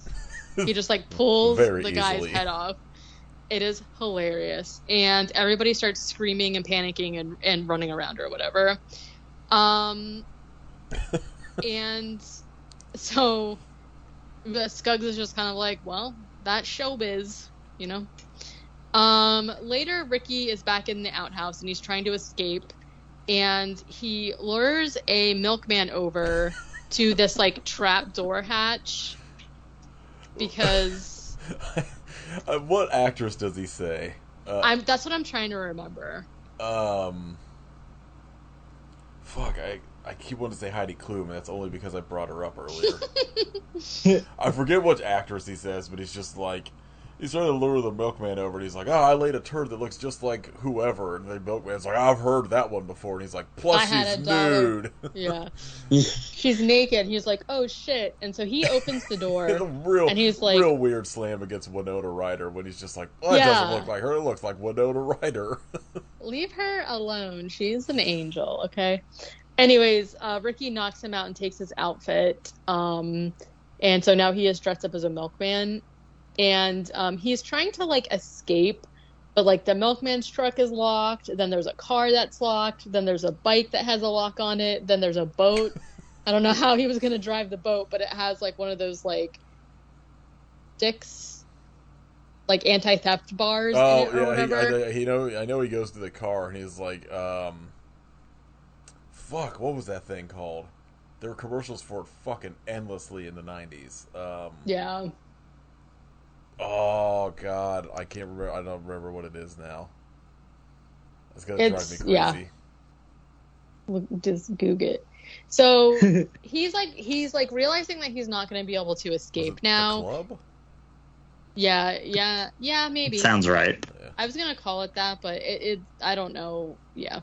He just like pulls Very the guy's easily. head off. It is hilarious, and everybody starts screaming and panicking and running around or whatever. And so Scuggs is just kind of like, well, that's showbiz, you know. Later, Ricky is back in the outhouse, and he's trying to escape, and he lures a milkman over to this like trap door hatch because What actress does he say? that's what I'm trying to remember. Fuck, I keep wanting to say Heidi Klum, and that's only because I brought her up earlier. I forget which actress he says, but he's just like, he's trying to lure the milkman over, and he's like, I laid a turd that looks just like whoever, and the milkman's like, I've heard that one before, and he's like, plus I had she's a daughter. nude. Yeah. She's naked. He's like, oh shit. And so he opens the door. It's a real, And he's like- real weird slam against Winona Ryder when he's just like, oh, it Yeah. doesn't look like her, it looks like Winona Ryder. Leave her alone. She's an angel, okay? Anyways, Ricky knocks him out and takes his outfit. And And so now he is dressed up as a milkman, and he's trying to like escape, but like the milkman's truck is locked, then there's a car that's locked, then there's a bike that has a lock on it, then there's a boat. I don't know how he was going to drive the boat, but it has like one of those like sticks, like anti-theft bars. Oh, in it or whatever. I know he goes to the car and he's like, fuck, what was that thing called? There were commercials for it fucking endlessly in the 90s. Yeah. Oh, God. I can't remember. I don't remember what it is now. It's going to drive me crazy. Yeah. Just Google it. So he's like realizing that he's not going to be able to escape now. The club? Yeah, maybe. Sounds right. I was gonna call it that, but it I don't know. Yeah.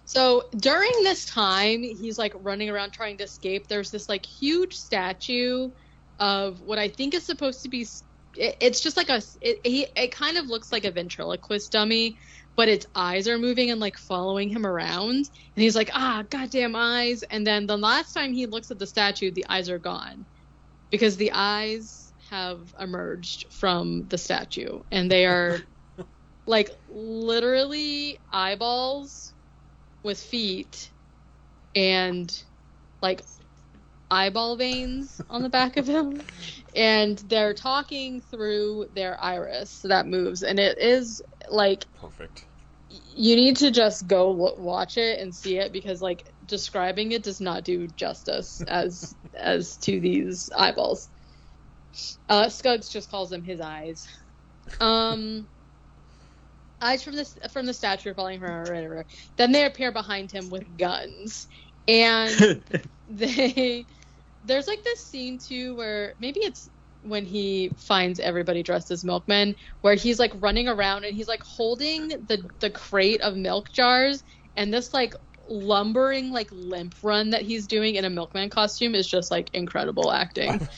So during this time, he's like running around trying to escape. There's this like huge statue of what I think is supposed to be. It's just like it kind of looks like a ventriloquist dummy, but its eyes are moving and like following him around. And he's like, goddamn eyes. And then the last time he looks at the statue, the eyes are gone because the eyes have emerged from the statue, and they are like literally eyeballs with feet and like eyeball veins on the back of him, and they're talking through their iris that moves, and it is like perfect. You need to just go watch it and see it, because like describing it does not do justice as to these eyeballs. Scuggs just calls them his eyes. Eyes from the statue falling from her. Then they appear behind him with guns, and there's like this scene too where maybe it's when he finds everybody dressed as milkmen, where he's like running around and he's like holding the crate of milk jars, and this like lumbering like limp run that he's doing in a milkman costume is just like incredible acting.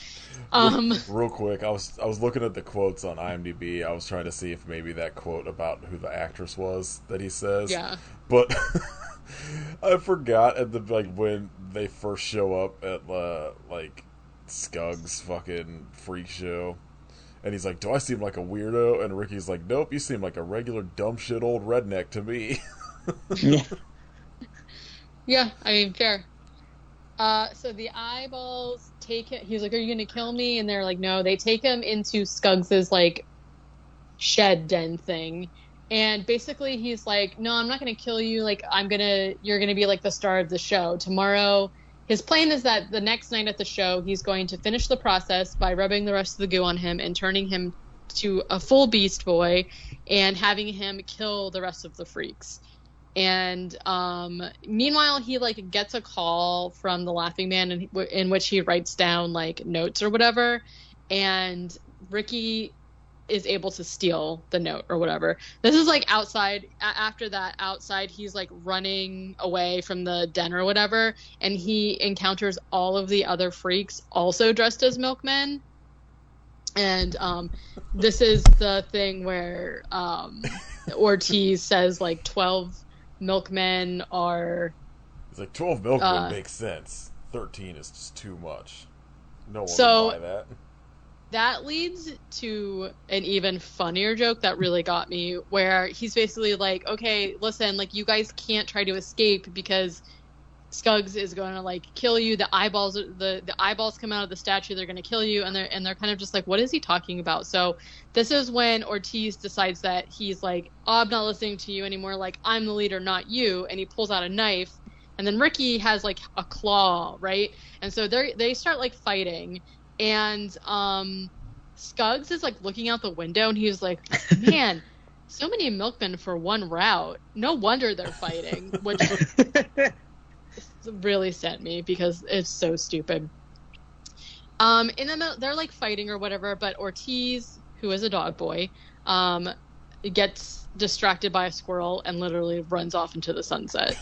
Real quick, I was looking at the quotes on IMDb. I was trying to see if maybe that quote about who the actress was that he says. Yeah. But I forgot at the when they first show up at like Scuggs' fucking freak show, and he's like, "Do I seem like a weirdo?" And Ricky's like, "Nope, you seem like a regular dumb shit old redneck to me." Yeah. Yeah, I mean, fair. So the eyeballs take it. He's like, "Are you gonna kill me?" And they're like, "No." They take him into Scuggs' like shed den thing, and basically he's like, "No, I'm not gonna kill you. Like, you're gonna be like the star of the show tomorrow." His plan is that the next night at the show, he's going to finish the process by rubbing the rest of the goo on him and turning him to a full Beast Boy, and having him kill the rest of the freaks. And meanwhile, he like gets a call from the Laughing Man in which he writes down like notes or whatever, and Ricky is able to steal the note or whatever. This is like outside. After that, outside, he's like running away from the den or whatever, and he encounters all of the other freaks also dressed as milkmen. And this is the thing where Ortiz says like 12 milkmen are... It's like 12 milkmen makes sense. 13 is just too much. No one would buy that. That leads to an even funnier joke that really got me, where he's basically like, "Okay, listen, like you guys can't try to escape because Scuggs is going to like kill you. The eyeballs come out of the statue. They're going to kill you." And they're kind of just like, "What is he talking about?" So this is when Ortiz decides that he's like, "Oh, I'm not listening to you anymore. Like, I'm the leader, not you." And he pulls out a knife, and then Ricky has like a claw, right? And so they start like fighting, and Scuggs is like looking out the window, and he's like, "Man, so many milkmen for one route. No wonder they're fighting." Which really sent me because it's so stupid. In the middle, they're like fighting or whatever, but Ortiz, who is a dog boy, gets distracted by a squirrel and literally runs off into the sunset,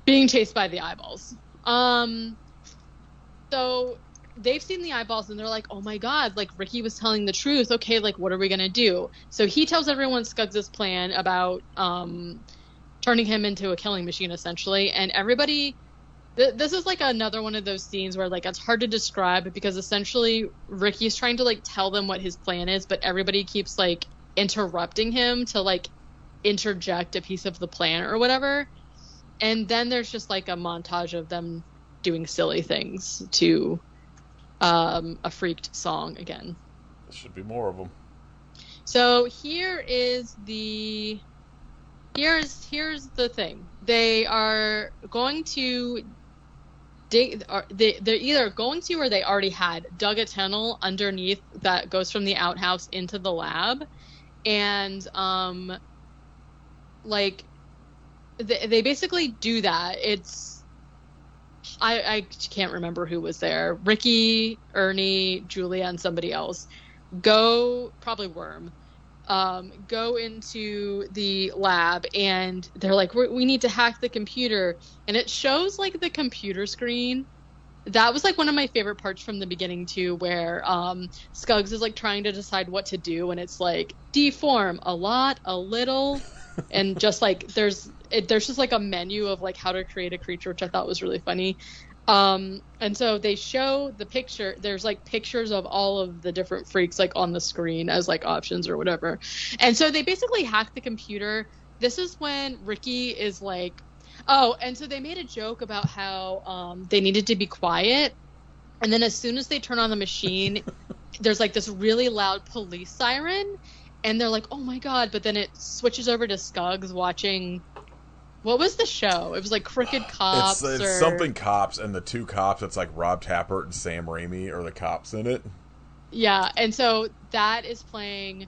being chased by the eyeballs. So they've seen the eyeballs and they're like, "Oh my god, like Ricky was telling the truth. Okay, like what are we gonna do?" So he tells everyone Scuggs' plan about turning him into a killing machine, essentially, and everybody This is like another one of those scenes where like it's hard to describe because essentially Ricky's trying to like tell them what his plan is, but everybody keeps like interrupting him to like interject a piece of the plan or whatever. And then there's just like a montage of them doing silly things to a freaked song again. There should be more of them. So here's the thing. They are going to dig. They're either going to or they already had dug a tunnel underneath that goes from the outhouse into the lab, and like they basically do that. It's I can't remember who was there. Ricky, Ernie, Julia, and somebody else go, probably Worm, go into the lab, and they're like, we need to hack the computer, and it shows like the computer screen. That was like one of my favorite parts from the beginning too, where Scuggs is like trying to decide what to do, and it's like deform a lot, a little, and just like there's just like a menu of like how to create a creature, which I thought was really funny. And so they show the picture. There's like pictures of all of the different freaks like on the screen as like options or whatever. And so they basically hack the computer. This is when Ricky is like, oh, and so they made a joke about how they needed to be quiet. And then as soon as they turn on the machine, there's like this really loud police siren. And they're like, oh my God. But then it switches over to Scuggs watching. What was the show? It was like Crooked Cops. It's something Cops, and the two cops, it's like Rob Tappert and Sam Raimi are the cops in it. Yeah, and so that is playing,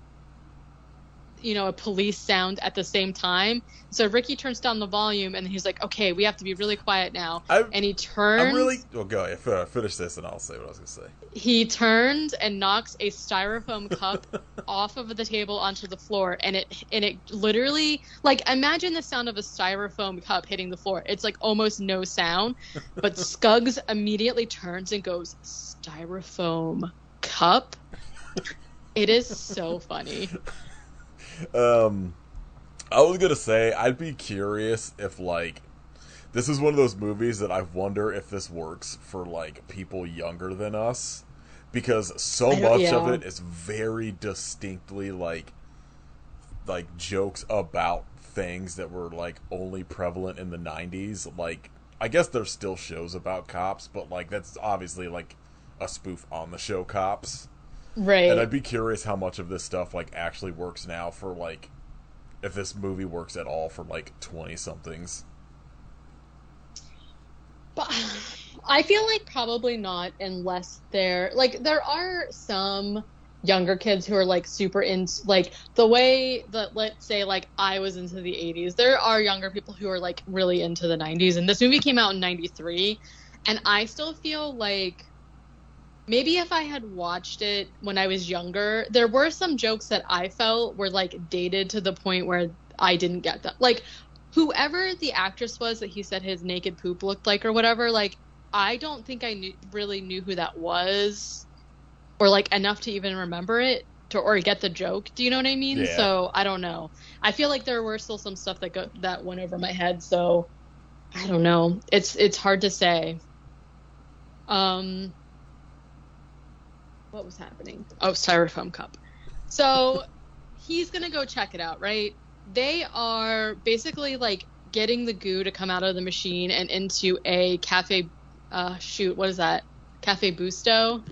you know, a police sound at the same time. So Ricky turns down the volume, and he's like, okay, we have to be really quiet now. And he turns... Well, go ahead. Finish this, and I'll say what I was going to say. He turns and knocks a styrofoam cup off of the table onto the floor, and it literally, like, imagine the sound of a styrofoam cup hitting the floor. It's like almost no sound, but Scuggs immediately turns and goes, styrofoam cup? It is so funny. I was gonna say, I'd be curious if, like, this is one of those movies that I wonder if this works for, like, people younger than us. Because so much of it is very distinctly, like jokes about things that were, like, only prevalent in the 90s. Like, I guess there's still shows about cops, but, like, that's obviously, like, a spoof on the show Cops. Right. And I'd be curious how much of this stuff, like, actually works now for, like, if this movie works at all for, like, 20-somethings. But I feel like probably not, unless there are some younger kids who are, like, super into, like, the way that, let's say, like, I was into the 80s. There are younger people who are, like, really into the 90s. And this movie came out in 93. And I still feel like maybe if I had watched it when I was younger, there were some jokes that I felt were, like, dated to the point where I didn't get them. Like, whoever the actress was that he said his naked poop looked like or whatever, like, I don't think I really knew who that was, or, like, enough to even remember it or get the joke. Do you know what I mean? Yeah. So, I don't know. I feel like there were still some stuff that went over my head, so I don't know. It's hard to say. What was happening? Oh, styrofoam cup. So he's going to go check it out, right? They are basically, like, getting the goo to come out of the machine and into a cafe, what is that? Cafe Busto?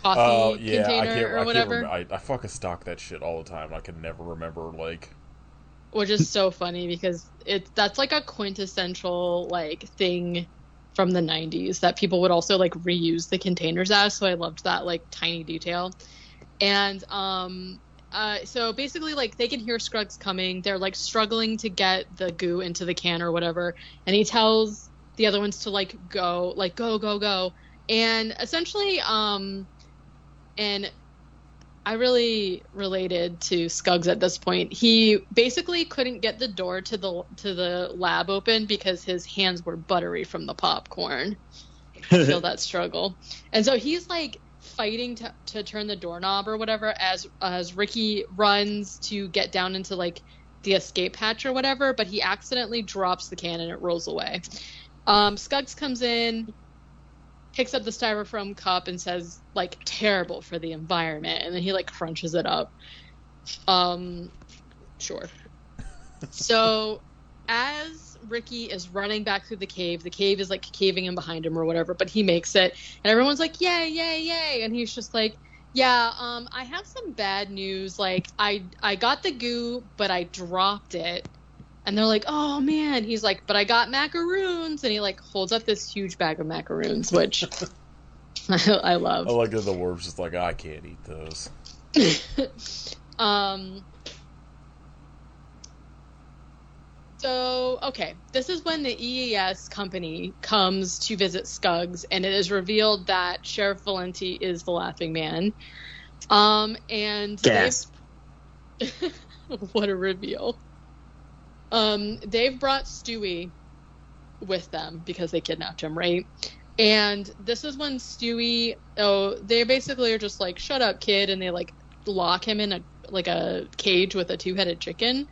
Coffee container or whatever. I fucking stock that shit all the time. I can never remember, like... Which is so funny because that's, like, a quintessential, like, thing from the 90s that people would also, like, reuse the containers as, so I loved that, like, tiny detail. And so basically, like, they can hear Scruggs coming. They're, like, struggling to get the goo into the can or whatever, and he tells the other ones to, like, go, and essentially and I really related to Scuggs at this point. He basically couldn't get the door to the lab open because his hands were buttery from the popcorn. I feel that struggle. And so he's, like, fighting to turn the doorknob or whatever as Ricky runs to get down into, like, the escape hatch or whatever, but he accidentally drops the can and it rolls away. Skuggs comes in, picks up the styrofoam cup and says, like, terrible for the environment. And then he, like, crunches it up. Sure. So as Ricky is running back through the cave is, like, caving in behind him or whatever, but he makes it. And everyone's like, yay, yay, yay. And he's just like, yeah, I have some bad news. Like, I got the goo, but I dropped it. And they're like, oh, man. He's like, but I got macaroons. And he, like, holds up this huge bag of macaroons, which I love. I like that the worm's just like, I can't eat those. So, okay. This is when the EES company comes to visit Skuggs, and it is revealed that Sheriff Valenti is the Laughing Man. And Yes. what a reveal. They've brought Stewie with them because they kidnapped him, right? And this is when Stewie, they basically are just like, shut up, kid, and they, like, lock him in a cage with a two-headed chicken.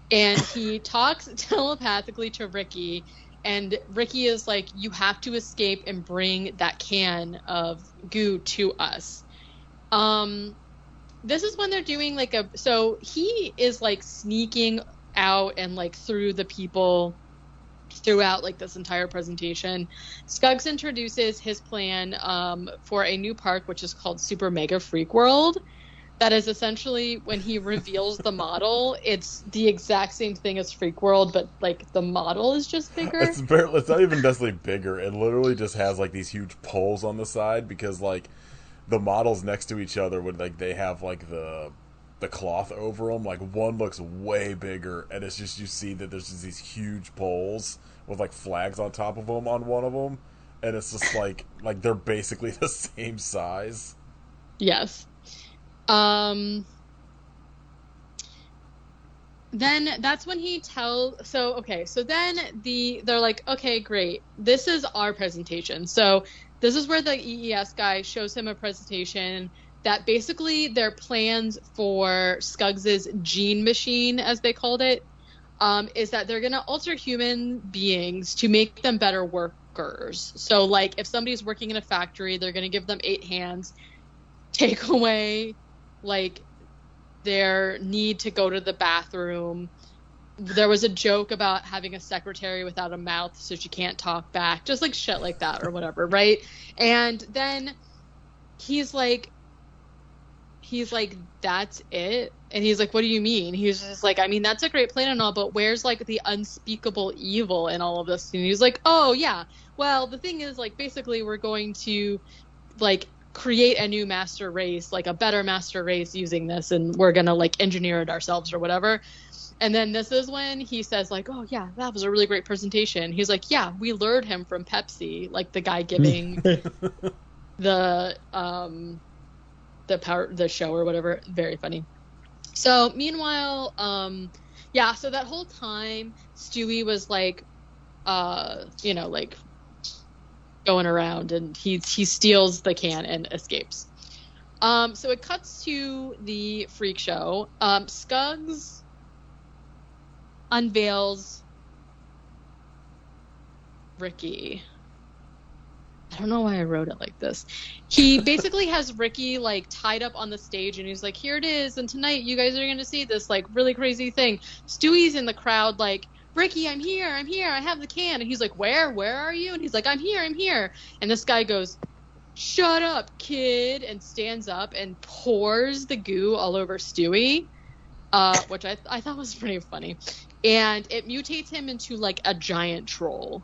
And he talks telepathically to Ricky, and Ricky is like, you have to escape and bring that can of goo to us. This is when they're doing, like, so he is, like, sneaking out and, like, through the people throughout, like, this entire presentation. Skuggs introduces his plan for a new park, which is called Super Mega Freak World. That is essentially, when he reveals the model, it's the exact same thing as Freak World, but, like, the model is just bigger. It's not even necessarily bigger. It literally just has, like, these huge poles on the side because, like, the models next to each other would, like, they have, like, the cloth over them. Like, one looks way bigger, and it's just, you see that there's just these huge poles with, like, flags on top of them on one of them, and it's just like they're basically the same size. Yes. Then that's when he tells, so then they're like, okay, great, this is our presentation. So this is where the EES guy shows him a presentation that basically their plans for Skuggs's gene machine, as they called it, is that they're going to alter human beings to make them better workers. So, like, if somebody's working in a factory, they're going to give them 8 hands, take away, like, their need to go to the bathroom. There was a joke about having a secretary without a mouth so she can't talk back, just, like, shit like that or whatever, right? And then he's like, that's it? And he's like, what do you mean? He's just like, I mean, that's a great plan and all, but where's, like, the unspeakable evil in all of this? And he's like, oh, yeah, well, the thing is, like, basically we're going to, like, create a new master race, like a better master race using this, and we're gonna, like, engineer it ourselves or whatever. And then this is when he says, like, oh yeah, that was a really great presentation. He's like, yeah, we lured him from Pepsi, like the guy giving the show or whatever. Very funny. So meanwhile, so that whole time Stewie was like, like, going around, and he steals the can and escapes. So it cuts to the freak show. Skuggs unveils Ricky. I don't know why I wrote it like this. He basically has Ricky, like, tied up on the stage, and he's like, here it is, and tonight you guys are going to see this, like, really crazy thing. Stewie's in the crowd, like, Ricky, I'm here, I have the can. And he's like, where are you? And he's like, I'm here. And this guy goes, shut up, kid, and stands up and pours the goo all over Stewie, which I thought was pretty funny. And it mutates him into, like, a giant troll.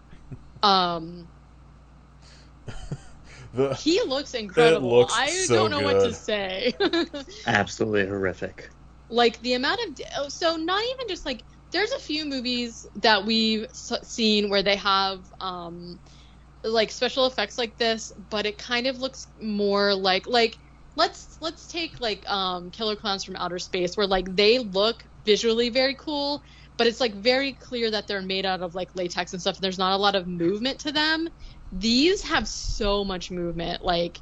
He looks incredible. I don't know what to say. Absolutely horrific. Like, the amount of... So not even just, like... There's a few movies that we've seen where they have, like, special effects like this, but it kind of looks more like let's take, like, Killer Clowns from Outer Space, where, like, they look visually very cool, but it's, like, very clear that they're made out of, like, latex and stuff, and there's not a lot of movement to them. These have so much movement, like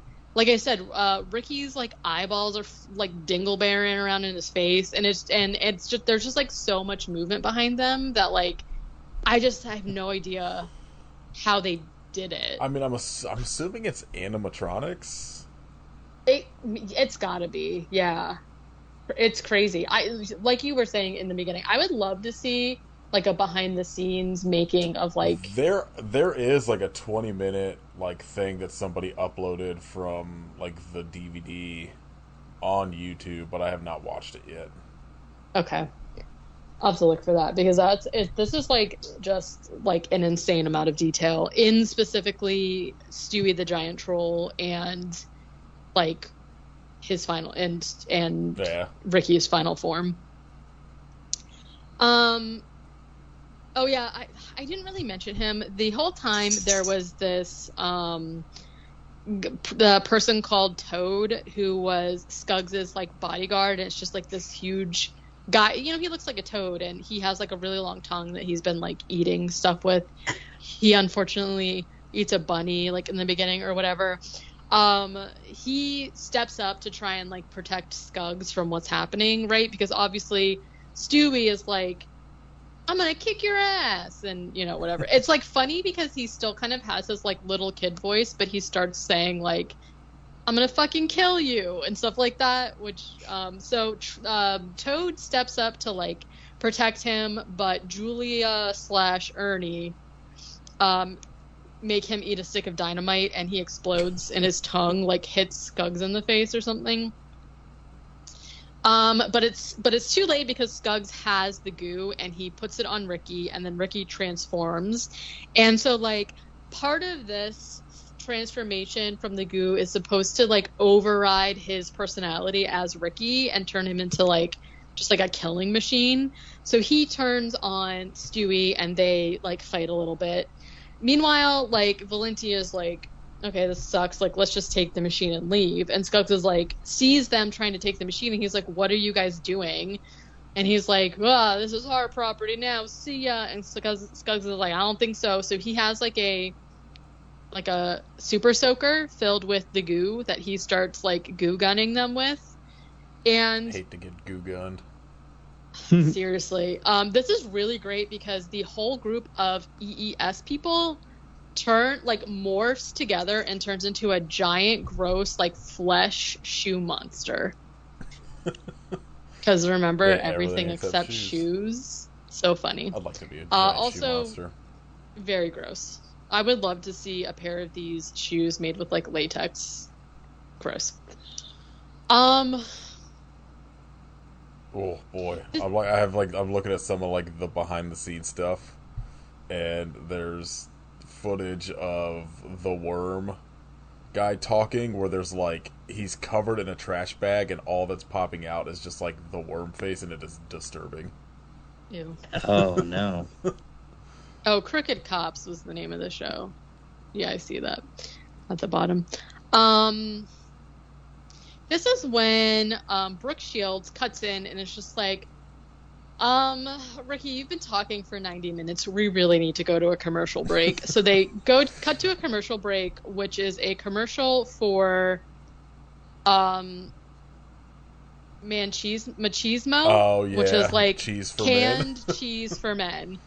I said, Ricky's, like, eyeballs are like dingleberrying around in his face, and it's just, there's just, like, so much movement behind them that, like, I have no idea how they did it. I mean, I'm assuming it's animatronics. It's gotta be, yeah. It's crazy. Like you were saying in the beginning, I would love to see like a behind the scenes making of like there is like a 20-minute like thing that somebody uploaded from like the DVD on YouTube, but I have not watched it yet. Okay. I'll have to look for that because this is like just like an insane amount of detail in specifically Stewie the Giant Troll and like his final and Yeah. Ricky's final form. Oh yeah, I didn't really mention him. The whole time there was this the person called Toad who was Skuggs's like bodyguard, and it's just like this huge guy. You know, he looks like a toad, and he has like a really long tongue that he's been like eating stuff with. He unfortunately eats a bunny like in the beginning or whatever. He steps up to try and like protect Skuggs from what's happening, right? Because obviously Stewie is like, I'm gonna kick your ass, and you know, whatever. It's like funny because he still kind of has his like little kid voice, but he starts saying like, I'm gonna fucking kill you and stuff like that. Which Toad steps up to like protect him, but Julia / Ernie make him eat a stick of dynamite, and he explodes, and his tongue like hits Skuggs in the face or something. But it's too late because Skuggs has the goo, and he puts it on Ricky, and then Ricky transforms. And so like part of this transformation from the goo is supposed to like override his personality as Ricky and turn him into like just like a killing machine. So he turns on Stewie, and they like fight a little bit. Meanwhile, like Valentia's like, okay, this sucks. Like, let's just take the machine and leave. And Skuggs is like, sees them trying to take the machine, and he's like, what are you guys doing? And he's like, this is our property now. See ya. And Skuggs is like, I don't think so. So he has like a super soaker filled with the goo that he starts like goo gunning them with. And I hate to get goo gunned. seriously, this is really great because the whole group of EES people morphs together and turns into a giant, gross, like flesh shoe monster. Because remember, Yeah, everything except shoes. So funny. I'd like to be a giant shoe monster. Very gross. I would love to see a pair of these shoes made with like latex. Gross. Oh boy, I'm looking at some of like the behind the scenes stuff, and there's footage of the worm guy talking where there's like he's covered in a trash bag, and all that's popping out is just like the worm face, and it is disturbing. Ew. Oh no. Oh, Crooked Cops was the name of the show. Yeah, I see that at the bottom. This is when Brooke Shields cuts in, and it's just like, Ricky, you've been talking for 90 minutes. We really need to go to a commercial break. So they cut to a commercial break, which is a commercial for Machismo. Oh yeah, which is like cheese for canned men. cheese for men.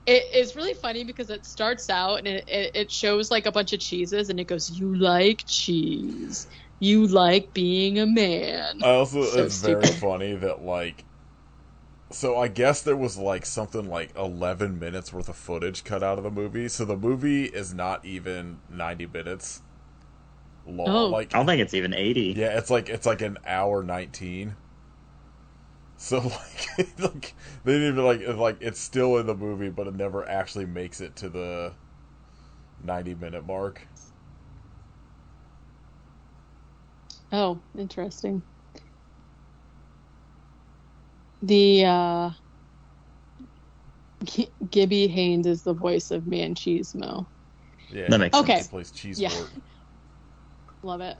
It is really funny because it starts out and it shows like a bunch of cheeses, and it goes, "You like cheese. You like being a man." It's very funny that like, so I guess there was like something like 11 minutes worth of footage cut out of the movie. So the movie is not even 90 minutes long. Oh. Like, I don't think it's even 80. yeah, it's like an hour 19. So like, like they didn't even like it's still in the movie, but it never actually makes it to the 90-minute mark. Oh, interesting. The Gibby Haynes is the voice of Machismo. Yeah, That makes Okay. He plays Cheese Yeah. Fort. Love it.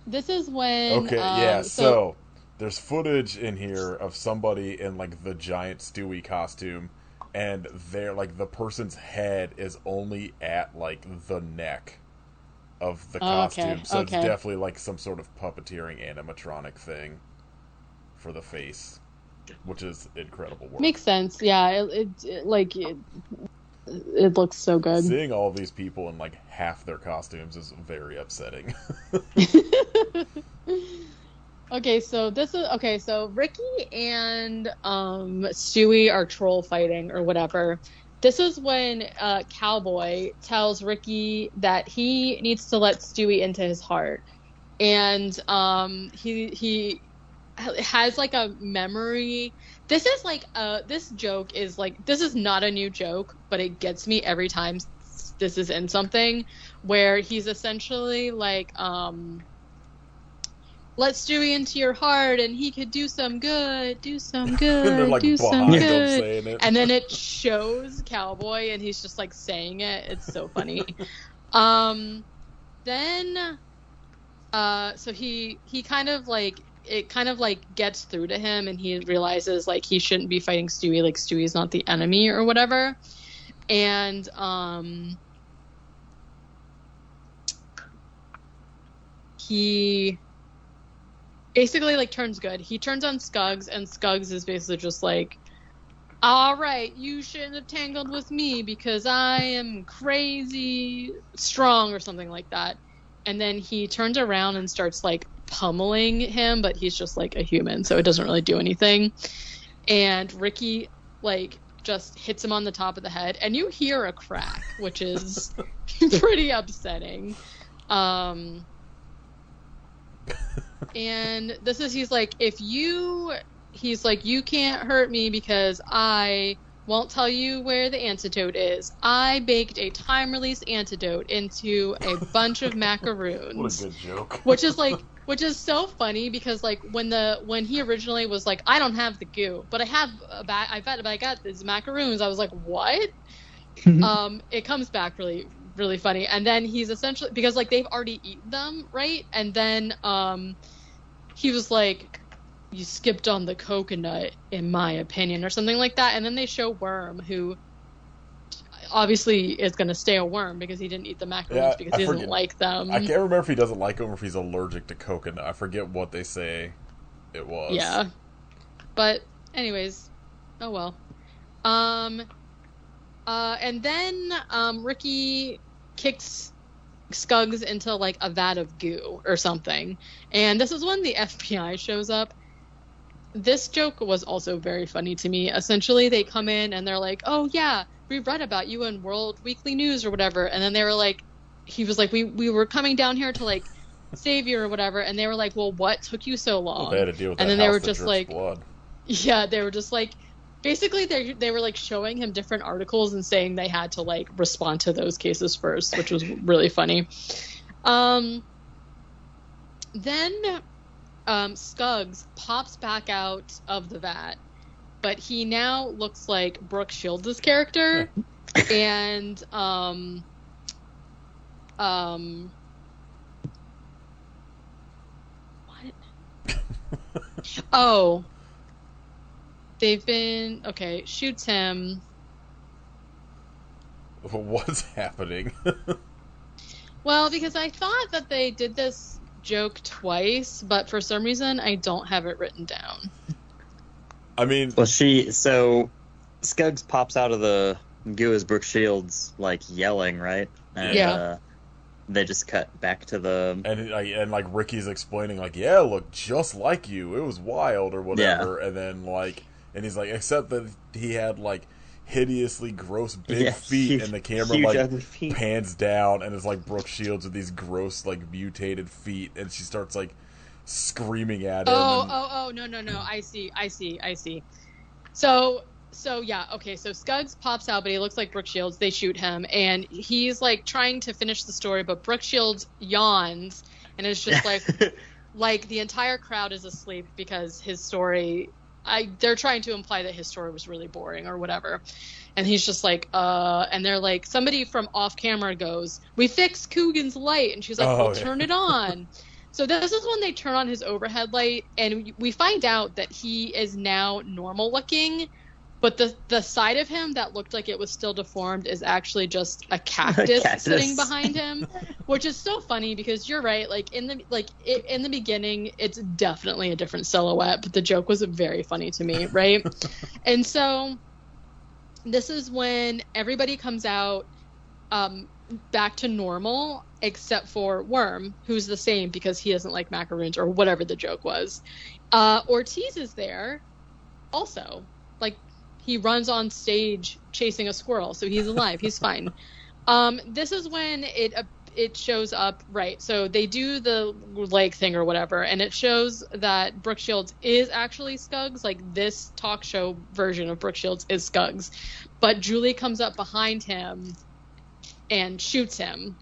This is when Okay, yeah. So there's footage in here of somebody in like the giant Stewie costume, and they're like the person's head is only at like the neck of the Oh, okay, costume. So okay. it's definitely like some sort of puppeteering animatronic thing for the face, which is incredible work. makes sense. Yeah, it looks so good. Seeing all these people in like half their costumes is very upsetting. Okay, so Ricky and Stewie are troll fighting or whatever. This is when Cowboy tells Ricky that he needs to let Stewie into his heart, and he has like a memory. This is like this joke is like, this is not a new joke, but it gets me every time this is in something, where he's essentially like let Stewie into your heart and he could do some good, do some good, like do some good. Saying it. And then it shows Cowboy and he's just like saying it. It's so funny. Then so he kind of like, it kind of like gets through to him and he realizes like he shouldn't be fighting Stewie, like Stewie's not the enemy or whatever. And he basically like turns good. He turns on Skuggs, and Skuggs is basically just like, all right, you shouldn't have tangled with me because I am crazy strong or something like that. And then he turns around and starts like pummeling him, but he's just like a human, so it doesn't really do anything. And Ricky like just hits him on the top of the head, and you hear a crack, which is pretty upsetting. And this is, he's like, you can't hurt me because I won't tell you where the antidote is. I baked a time-release antidote into a bunch of macaroons. What a good joke. Which is so funny because like when he originally was like, I don't have the goo, but I got these macaroons. I was like, what? It comes back really, really funny. And then he's essentially, because like they've already eaten them, right? And then he was like, you skipped on the coconut, in my opinion, or something like that. And then they show Worm, who obviously is going to stay a worm because he didn't eat the macaroons because he doesn't like them. I can't remember if he doesn't like them or if he's allergic to coconut. I forget what they say it was. Yeah. But anyways, oh well. And then Ricky kicks Skuggs into like a vat of goo or something. And this is when the FBI shows up. This joke was also very funny to me. Essentially, they come in and they're like, oh yeah, we read about you in World Weekly News or whatever. And then they were like, he was like, we were coming down here to like save you or whatever. And they were like, well, what took you so long? Well, they had to deal with and that then they house were that just drips like, blood. Yeah, they were just like, basically they were like showing him different articles and saying they had to like respond to those cases first, which was really funny. Then Skuggs pops back out of the vat, but he now looks like Brooke Shields' character. And what? Oh, they've been shoots him. What's happening? Well, because I thought that they did this joke twice, but for some reason I don't have it written down. I mean, well, Skuggs pops out of the goo as Brooke Shields, like yelling, right? And, yeah. They just cut back to the and like Ricky's explaining, like, yeah, look, just like you, it was wild or whatever, and then like, and he's like, except that he had like hideously gross big feet, and the camera like pans down, and it's like Brooke Shields with these gross like mutated feet, and she starts like screaming at him. No, I see. So yeah, okay, so Skuggs pops out, but he looks like Brooke Shields. They shoot him, and he's like trying to finish the story, but Brooke Shields yawns, and it's just like like the entire crowd is asleep because his story, they're trying to imply that his story was really boring or whatever. And he's just like, and they're like, somebody from off camera goes, we fixed Coogan's light, and she's like, turn it on. So this is when they turn on his overhead light, and we find out that he is now normal looking, but the side of him that looked like it was still deformed is actually just a cactus sitting behind him, which is so funny because you're right. Like in the beginning, it's definitely a different silhouette, but the joke was very funny to me, right? And so this is when everybody comes out back to normal, except for Worm, who's the same because he doesn't like macaroons or whatever the joke was. Ortiz is there also. Like, he runs on stage chasing a squirrel, so he's alive. He's fine. This is when it shows up, right? So they do the leg thing or whatever, and it shows that Brooke Shields is actually Skuggs. Like, this talk show version of Brooke Shields is Skuggs. But Julie comes up behind him and shoots him.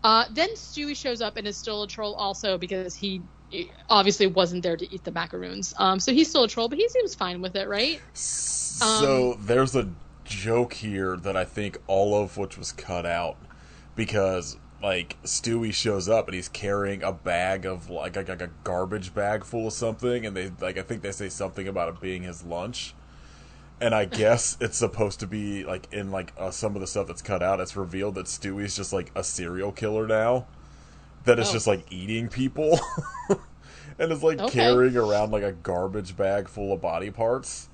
Then Stewie shows up and is still a troll also because he obviously wasn't there to eat the macaroons. So he's still a troll, but he seems fine with it, right? So there's a joke here that I think all of which was cut out because, like, Stewie shows up and he's carrying a bag of like a garbage bag full of something, and I think they say something about it being his lunch. And I guess it's supposed to be, like, in, like, some of the stuff that's cut out, it's revealed that Stewie's just, like, a serial killer now. That is just, like, eating people. And is, like, carrying around, like, a garbage bag full of body parts.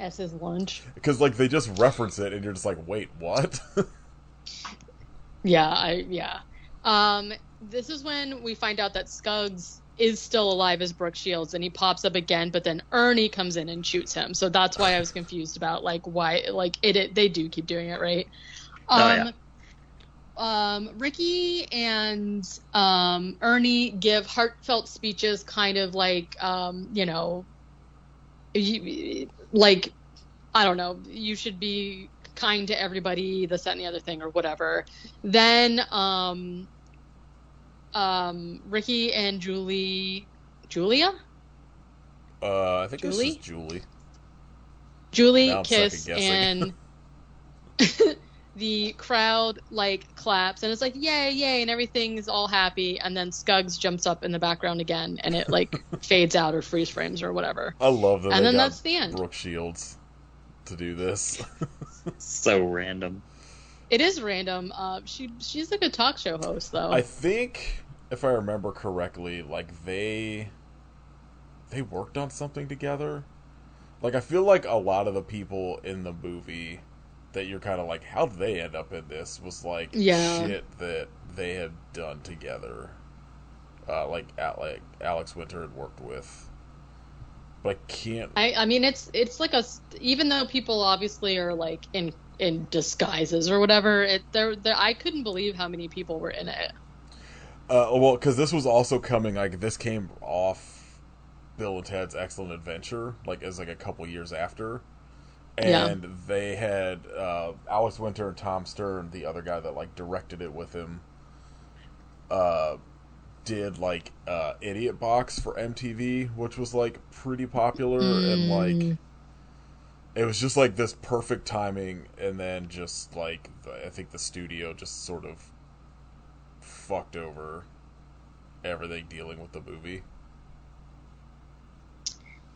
As his lunch. Because, like, they just reference it, and you're just like, wait, what? Yeah. This is when we find out that Skuggs is still alive as Brooke Shields, and he pops up again, but then Ernie comes in and shoots him. So that's why I was confused about, like, why, like, they do keep doing it, right? Ricky and Ernie give heartfelt speeches, kind of like, like, I don't know, you should be kind to everybody, this, that, and the other thing, or whatever. Then, Ricky and Julia? I think this is Julie. Julie kiss, and the crowd, like, claps, and it's like, yay, yay, and everything's all happy, and then Skuggs jumps up in the background again, and it, like, fades out or freeze frames or whatever. I love that. And then that's the end. Brooke Shields to do this. So random. It is random. She's a good talk show host, though. I think, if I remember correctly, like, they worked on something together. Like, I feel like a lot of the people in the movie that you're kind of like, how did they end up in this, was, like, shit that they had done together. Like Alex Winter had worked with. But I can't... I mean, it's like even though people obviously are, like, in disguises or whatever, I couldn't believe how many people were in it. Well, because this was also coming, like, this came off Bill and Ted's Excellent Adventure, like, as, like, a couple years after. And they had Alex Winter and Tom Stern, the other guy that, like, directed it with him, did, like, Idiot Box for MTV, which was, like, pretty popular, and, like, it was just, like, this perfect timing, and then just, like, I think the studio just sort of fucked over everything dealing with the movie.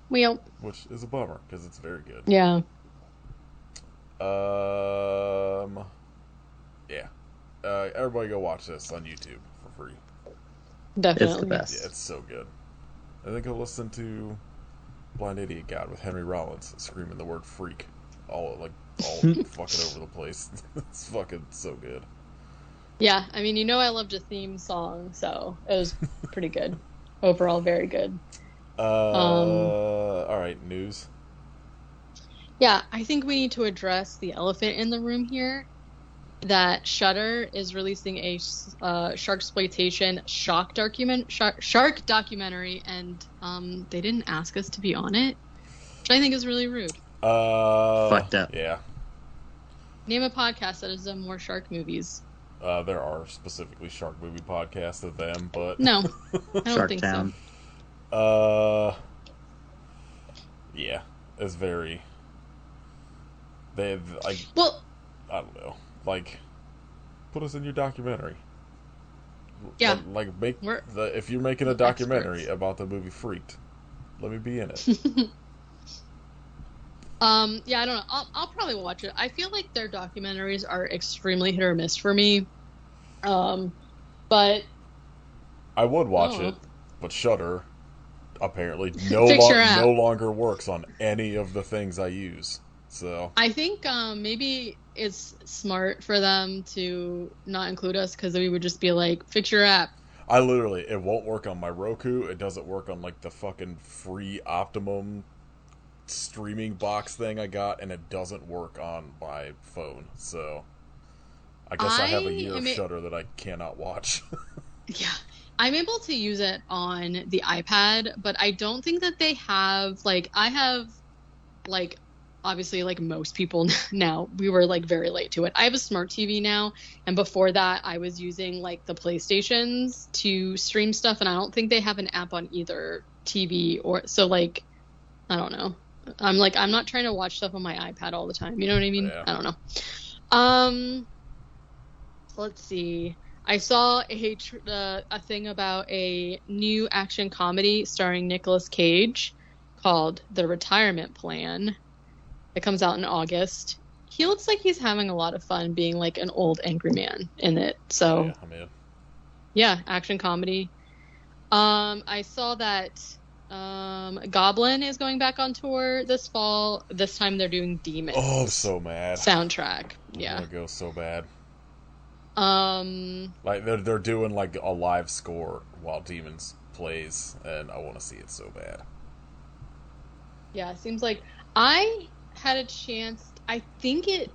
Well, which is a bummer, because it's very good. Yeah. Yeah. Everybody go watch this on YouTube for free. Definitely. It's the best. Yeah, it's so good. I think I'll listen to Blind Idiot God with Henry Rollins screaming the word freak all fucking over the place. It's fucking so good. Yeah, I mean, I loved a theme song, so it was pretty good. Overall, very good. All right, news. Yeah, I think we need to address the elephant in the room here. That Shudder is releasing a sharksploitation shark documentary, and they didn't ask us to be on it, which I think is really rude. Fucked up. Yeah. Name a podcast that has done more shark movies. There are specifically shark movie podcasts of them, but no, I don't Shark think Town. so. Yeah, it's very. They've like. Well, I don't know. Like, put us in your documentary. Yeah. Like, if you're making a documentary about the movie Freaked, let me be in it. Yeah, I don't know. I'll probably watch it. I feel like their documentaries are extremely hit or miss for me. But I would watch it, but Shudder apparently no longer works on any of the things I use. So I think maybe it's smart for them to not include us because we would just be like, fix your app. I literally, it won't work on my Roku. It doesn't work on like the fucking free Optimum streaming box thing I got, and it doesn't work on my phone. So I guess I have a year of Shudder that I cannot watch. Yeah. I'm able to use it on the iPad, but I don't think that they have, like, I have, like, obviously, like most people now, we were, like, very late to it. I have a smart TV now, and before that, I was using, like, the PlayStations to stream stuff, and I don't think they have an app on either TV or, so, like, I don't know. I'm not trying to watch stuff on my iPad all the time. You know what I mean? Yeah. I don't know. Let's see. I saw a thing about a new action comedy starring Nicolas Cage called The Retirement Plan. It comes out in August. He looks like he's having a lot of fun being like an old angry man in it. So Yeah, I'm in. Yeah, action comedy. I saw that Goblin is going back on tour this fall. This time they're doing Demons. Oh, I'm so mad. Soundtrack. Yeah. I'm gonna go so bad. Um, Like they're doing like a live score while Demons plays, and I want to see it so bad. yeah, it seems like I had a chance. I think it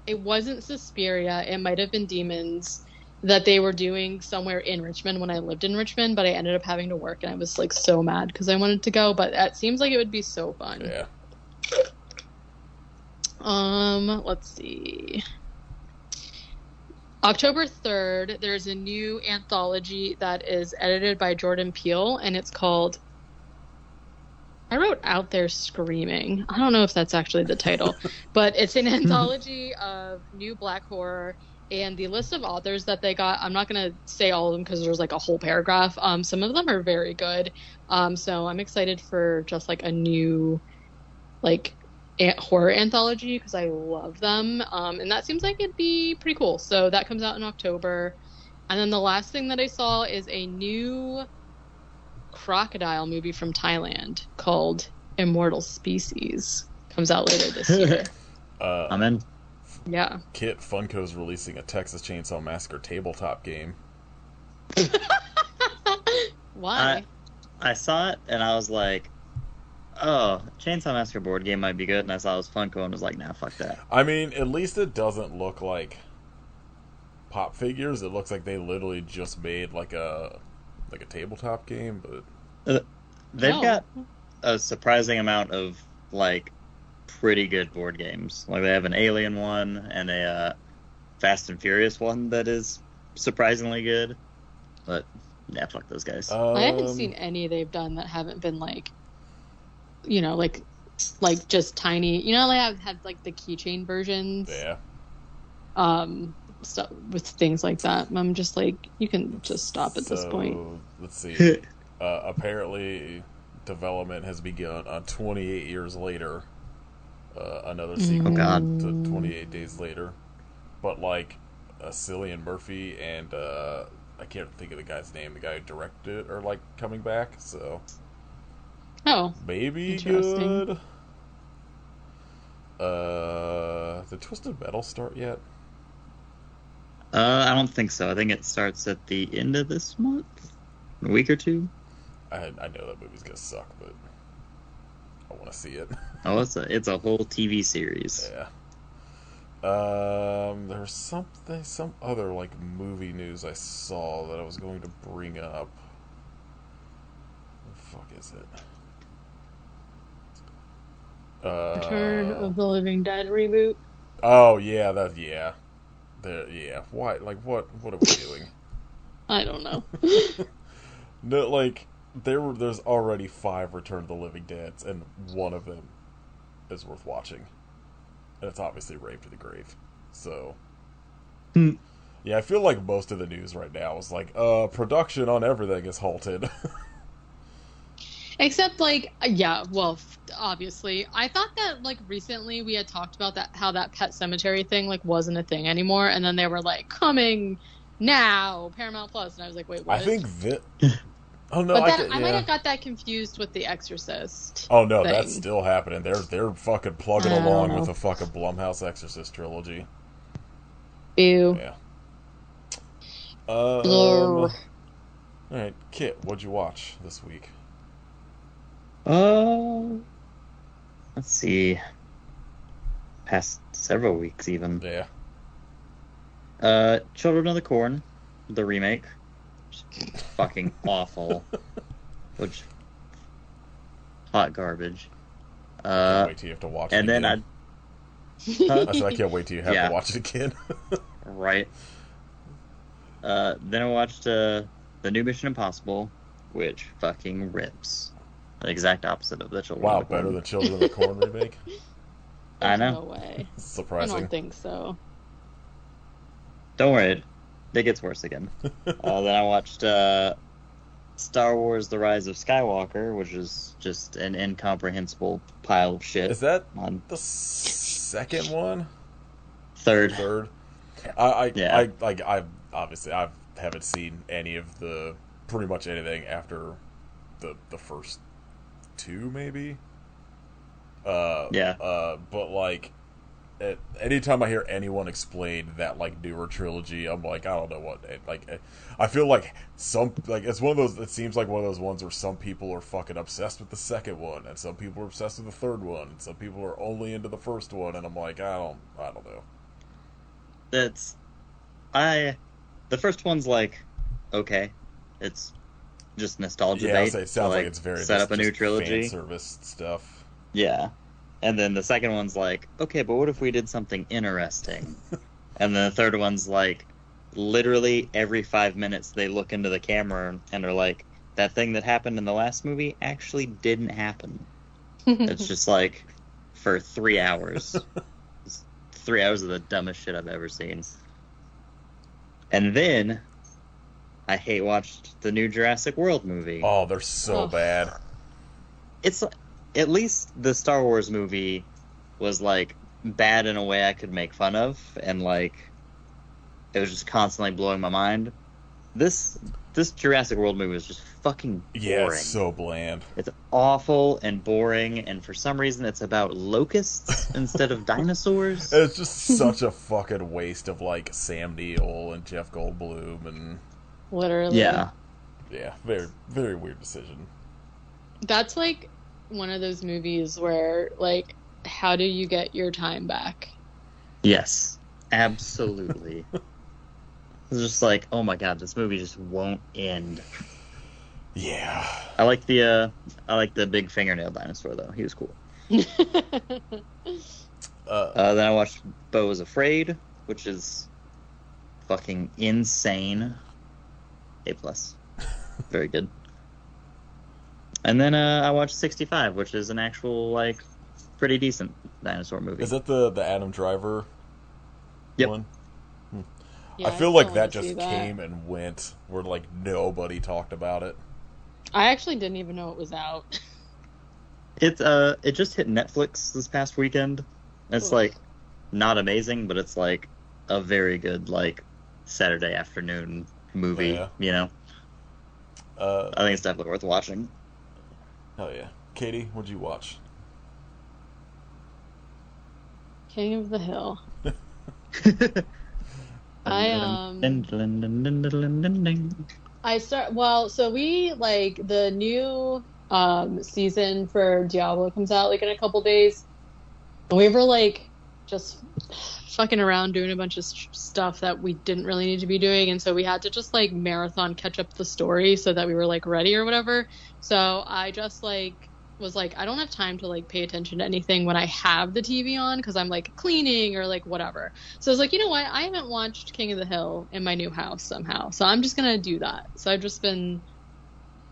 wasn't Suspiria. It might have been Demons that they were doing somewhere in Richmond when I lived in Richmond, but I ended up having to work, and I was like so mad because I wanted to go. But that seems like it would be so fun. Yeah. Let's see. October 3rd, there's a new anthology that is edited by Jordan Peele, and it's called, I wrote Out There Screaming. I don't know if that's actually the title, but it's an anthology of new black horror, and the list of authors that they got, I'm not going to say all of them because there's like a whole paragraph. Some of them are very good. So I'm excited for just like a new, like, horror anthology because I love them, and that seems like it'd be pretty cool. So that comes out in October. And then the last thing that I saw is a new crocodile movie from Thailand called Immortal Species. Comes out later this year. I'm in. Yeah. Kit Funko's releasing a Texas Chainsaw Massacre tabletop game. Why? I saw it and I was like, oh, Chainsaw Massacre board game might be good, and I saw it was Funko and was like, nah, fuck that. I mean, at least it doesn't look like pop figures. It looks like they literally just made like a tabletop game, but They've got a surprising amount of like pretty good board games. Like they have an Alien one and a Fast and Furious one that is surprisingly good. But yeah, fuck those guys. I haven't seen any they've done that haven't been like, you know, like just tiny. You know, they have like the keychain versions. yeah. Stuff with things like that. I'm just like, you can just stop at this point. Let's see. Apparently, development has begun on 28 years later. Another sequel to 28 Days Later. But like, Cillian Murphy and I can't think of the guy's name. The guy who directed it are like coming back. So maybe good. Did Twisted Metal start yet? I don't think so. I think it starts at the end of this month, a week or two. I know that movie's gonna suck, but I want to see it. Oh, it's a whole TV series. Yeah. There's some other like movie news I saw that I was going to bring up. What the fuck is it? Return of the Living Dead reboot. Oh yeah, Why? Like what? What are we doing? I don't know. No, like there's already 5 Return of the Living Deads, and one of them is worth watching, and it's obviously Rave to the Grave. So, yeah, I feel like most of the news right now is like, production on everything is halted. Except, like, yeah, well, obviously. I thought that, like, recently we had talked about that, how that Pet Cemetery thing, like, wasn't a thing anymore, and then they were like, coming now, Paramount Plus, and I was like, wait, what? I think Oh no, But I, then I might yeah. have got that confused with The Exorcist. Oh no, thing. that's still happening. They're fucking plugging I don't along know. with the fucking Blumhouse Exorcist trilogy. Ew. Yeah. Blur. All right, Kit, what'd you watch this week? Oh, let's see. Past several weeks, even. Yeah. Children of the Corn, the remake. Fucking awful. Which hot garbage. Can't wait till you have to watch it And then again. I said I can't wait till you have Yeah. to watch it again. Right. Then I watched the new Mission Impossible, which fucking rips. The exact opposite of the Children Wow, of the Corn. better than Children of the Corn remake. I There's know. No way. I Surprising. don't think so. Don't worry, it gets worse again. Then I watched Star Wars: The Rise of Skywalker, which is just an incomprehensible pile of shit. Is that On the second one? third. Yeah. I obviously I haven't seen any of the pretty much anything after the first two, maybe. Yeah. But like, anytime I hear anyone explain that like newer trilogy, I'm like, I don't know what. I feel like it's one of those. It seems like one of those ones where some people are fucking obsessed with the second one, and some people are obsessed with the third one, and some people are only into the first one, and I'm like, I don't know. The first one's like, okay, it's just nostalgia Yeah, I'll bait say it to, sounds like it's very set up a new just trilogy. fan service stuff. Yeah. And then the second one's like, okay, but what if we did something interesting? And then the third one's like, literally every 5 minutes they look into the camera and are like, that thing that happened in the last movie actually didn't happen. It's just like, for 3 hours. It's 3 hours of the dumbest shit I've ever seen. And then, I hate watched the new Jurassic World movie. Oh, they're so Oh. bad. It's at least the Star Wars movie was like bad in a way I could make fun of, and like it was just constantly blowing my mind. This Jurassic World movie was just fucking boring. Yeah, it's so bland. It's awful and boring, and for some reason it's about locusts instead of dinosaurs. It's just such a fucking waste of like Sam Neill and Jeff Goldblum, and Literally. Yeah. yeah, very very weird decision. That's like one of those movies where, like, how do you get your time back? Yes, absolutely. It's just like, oh my god, this movie just won't end. Yeah. I like the big fingernail dinosaur though. He was cool. Then I watched Beau is Afraid, which is fucking insane. A+. Very good. And then I watched 65, which is an actual, like, pretty decent dinosaur movie. Is that the Adam Driver Yep. one? Yeah, I feel still like wanna that see just that. came and went, where like nobody talked about it. I actually didn't even know it was out. It just hit Netflix this past weekend. It's Ugh. like not amazing, but it's like a very good like Saturday afternoon movie. Yeah. You know, Uh, I think it's definitely worth watching. hell yeah, Katie, what'd you watch? King of the Hill. So we like the new season for Diablo comes out like in a couple days. And we were like just fucking around doing a bunch of stuff that we didn't really need to be doing, and so we had to just like marathon catch up the story so that we were like ready or whatever. So I just like was like, I don't have time to like pay attention to anything when I have the TV on because I'm like cleaning or like whatever. So I was like, you know what? I haven't watched King of the Hill in my new house somehow, so I'm just gonna do that. So I've just been,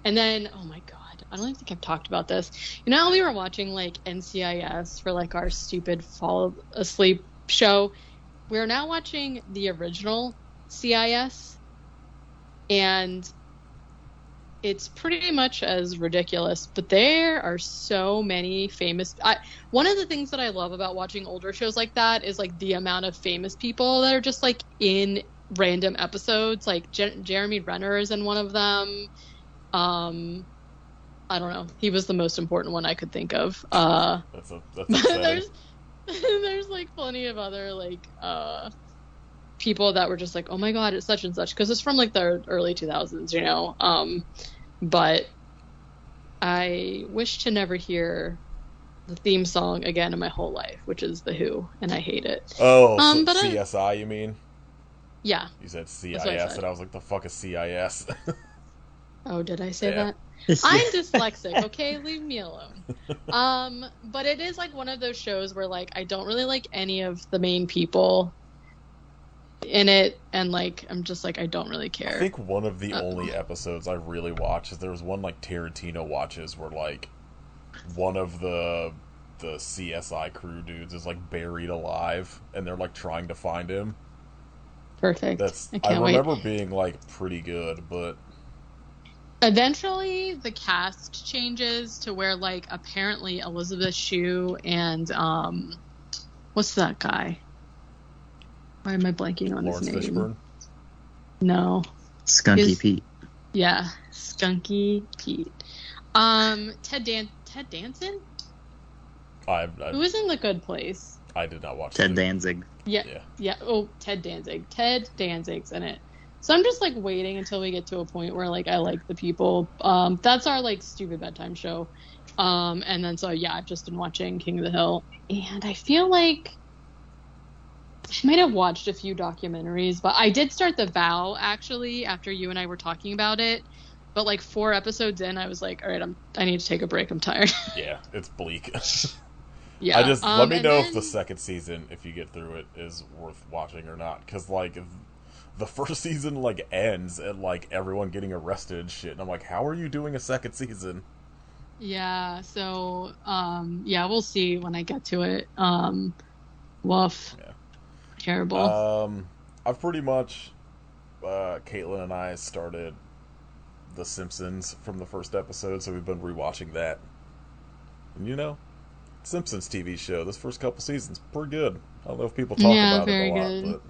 and then oh my god, I don't even think I've talked about this. You know how we were watching like NCIS for like our stupid fall asleep show? We're now watching the original CIS, and it's pretty much as ridiculous, but there are so many famous. One of the things that I love about watching older shows like that is like the amount of famous people that are just like in random episodes. Like Jeremy Renner is in one of them. I don't know. He was the most important one I could think of. That's there's there's like plenty of other like people that were just like, oh my god, it's such and such, because it's from like the early 2000s, you know. But I wish to never hear the theme song again in my whole life, which is The Who, and I hate it. Oh, but CSI, you mean? Yeah. You said CIS, and I was like, the fuck is CIS? Oh, did I say that? I'm dyslexic, okay? Leave me alone. But it is like one of those shows where like I don't really like any of the main people in it, and like I'm just like I don't really care. I think one of the only episodes I really watched is there was one like Tarantino watches where like one of the CSI crew dudes is like buried alive and they're like trying to find him. Perfect. I remember being like pretty good, but eventually the cast changes to where like apparently Elizabeth Shue and what's that guy? Why am I blanking on Lawrence his name? Fishburne? No. Skunky Pete. Yeah, Skunky Pete. Ted Danson? Who was in The Good Place? I did not watch Ted Danzig. Yeah. Oh, Ted Danzig. Ted Danzig's in it. So I'm just like waiting until we get to a point where like I like the people. That's our like stupid bedtime show. And then so yeah, I've just been watching King of the Hill, and I feel like I might have watched a few documentaries, but I did start The Vow actually after you and I were talking about it. But like 4 episodes in, I was like, all right, I need to take a break. I'm tired. Yeah, it's bleak. Yeah. I just let me know if the second season, if you get through it, is worth watching or not. Because like the first season like ends and like everyone getting arrested and shit, and I'm like, how are you doing a second season? Yeah. So yeah, we'll see when I get to it. Woof. Yeah. Terrible. I've pretty much Caitlin and I started The Simpsons from the first episode, so we've been rewatching that. And you know, Simpsons TV show, this first couple seasons, pretty good. I don't know if people talk about it a lot,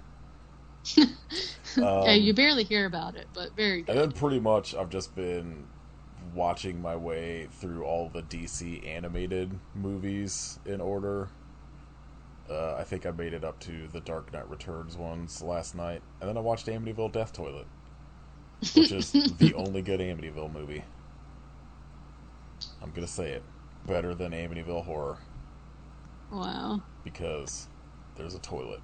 but yeah, you barely hear about it, but very good. And then pretty much I've just been watching my way through all the DC animated movies in order. I think I made it up to the Dark Knight Returns ones last night, and then I watched Amityville Death Toilet, which is the only good Amityville movie. I'm gonna say it. Better than Amityville Horror. Wow. Because there's a toilet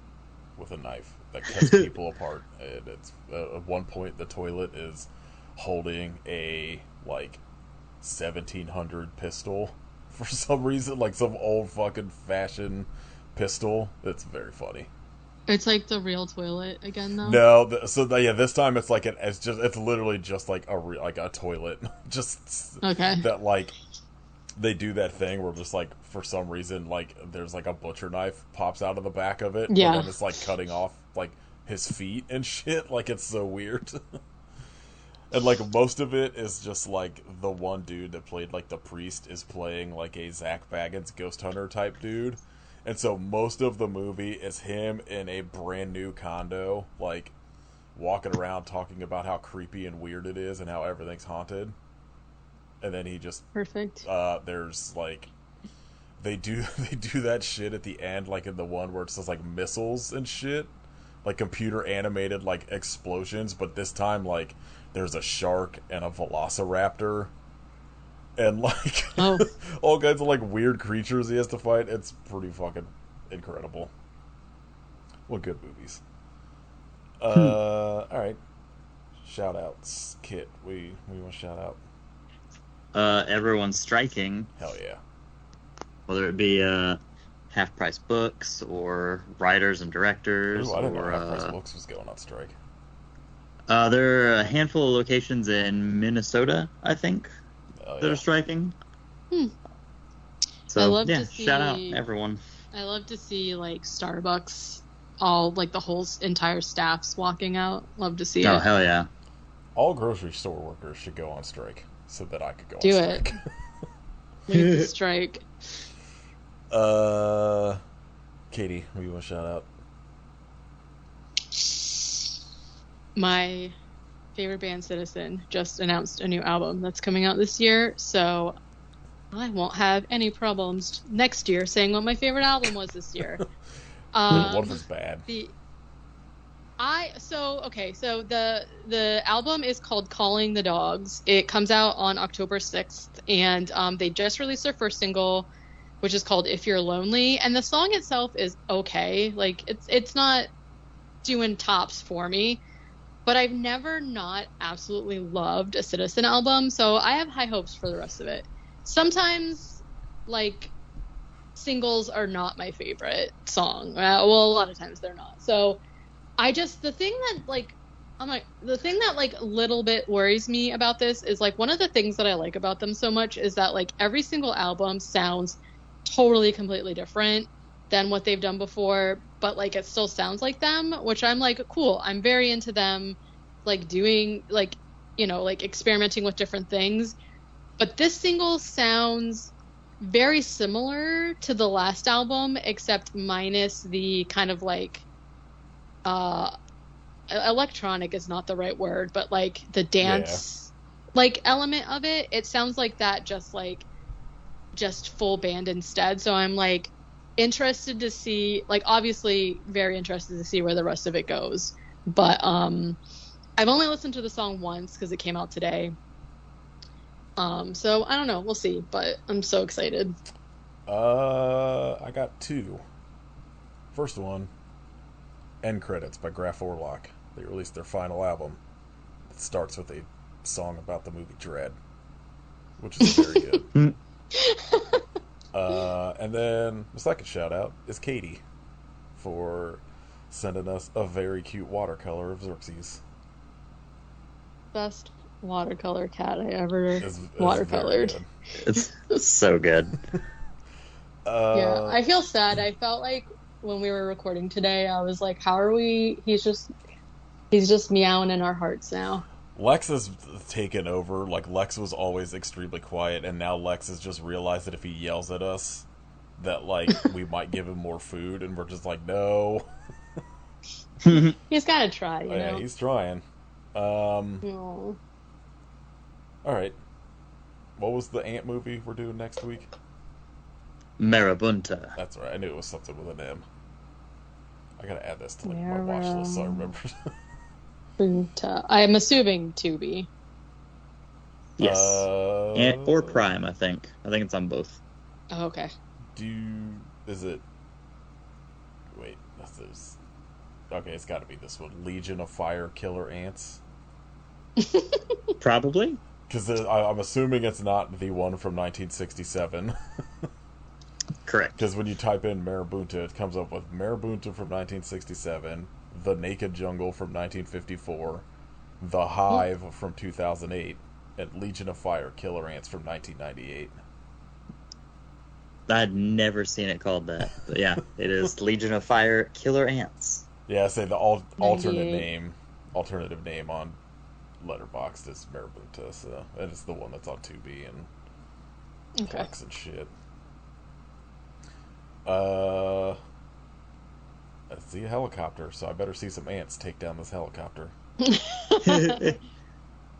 with a knife that cuts people apart, and it's at one point the toilet is holding a like 1700 pistol for some reason, like some old fucking fashion pistol. It's very funny. It's like the real toilet again, though. No, this time it's like it's literally just like a toilet, just okay. That like they do that thing where just like for some reason like there's like a butcher knife pops out of the back of it, yeah, and then it's like cutting off like his feet and shit. Like it's so weird. And like most of it is just like the one dude that played like the priest is playing like a Zach Baggins ghost hunter type dude. And so most of the movie is him in a brand new condo, like walking around talking about how creepy and weird it is and how everything's haunted. And then he just perfect. There's like they do that shit at the end, like in the one where it says like missiles and shit, like computer animated like explosions, but this time like there's a shark and a velociraptor. And like all kinds of like weird creatures he has to fight. It's pretty fucking incredible. What good movies. Alright. Shout outs. Kit, we want to shout out. Everyone's striking. Hell yeah. Whether it be Half Price Books or writers and directors. Ooh, I didn't know Half Price Books was going on strike. There are a handful of locations in Minnesota, I think. That are striking. So I love to see, shout out everyone. I love to see like Starbucks, all like the whole entire staff's walking out. Love to see it. Oh hell yeah! All grocery store workers should go on strike so that I could go Do on strike. Lead the strike. Katie, what do you want to shout out? My favorite band, Citizen, just announced a new album that's coming out this year, so I won't have any problems next year saying what my favorite album was this year. What if it's bad? So the album is called Calling the Dogs. It comes out on October 6th, and they just released their first single, which is called If You're Lonely, and the song itself is okay. Like, it's not doing tops for me, but I've never not absolutely loved a Citizen album, so I have high hopes for the rest of it. Sometimes, like, singles are not my favorite song. Well, a lot of times they're not. So the thing that little bit worries me about this is, like, one of the things that I like about them so much is that, like, every single album sounds totally completely different than what they've done before, but, like, it still sounds like them, which I'm like, cool. I'm very into them, like, doing, like, you know, like, experimenting with different things. But this single sounds very similar to the last album, except minus the kind of, like, electronic is not the right word, but, like, the dance, like, element of it. It sounds like that, just full band instead. So I'm, like, interested to see, like, obviously very interested to see where the rest of it goes. But I've only listened to the song once because it came out today. So I don't know, we'll see, but I'm so excited. I got two. First one, End Credits by Graf Orlock. They released their final album. It starts with a song about the movie Dread, which is very good. And then the second shout out is Katie for sending us a very cute watercolor of Xerxes. Best watercolor cat I ever watercolored. It's so good. Yeah, I feel sad. I felt like when we were recording today, I was like, how are we? He's just meowing in our hearts now. Lex has taken over. Like, Lex was always extremely quiet, and now Lex has just realized that if he yells at us, that, like, we might give him more food, and we're just like, no. He's got to try, you know? Yeah, he's trying. Aww. Alright. What was the ant movie we're doing next week? Marabunta. That's right. I knew it was something with an M. I gotta add this to, like, my watch list so I remember. I'm assuming Tubi. Yes. Or Prime, I think. I think it's on both. Oh, okay. Is it... Wait, this... Okay, it's gotta be this one. Legion of Fire Killer Ants? Probably. Because I'm assuming it's not the one from 1967. Correct. Because when you type in Marabunta, it comes up with Marabunta from 1967, The Naked Jungle from 1954, The Hive from 2008, and Legion of Fire Killer Ants from 1998. I'd never seen it called that. But yeah, it is Legion of Fire Killer Ants. Yeah, I say the alternative name on Letterboxd is Marabunta, so and it's the one that's on Tubi and Plex and shit. I see a helicopter, so I better see some ants take down this helicopter. Can't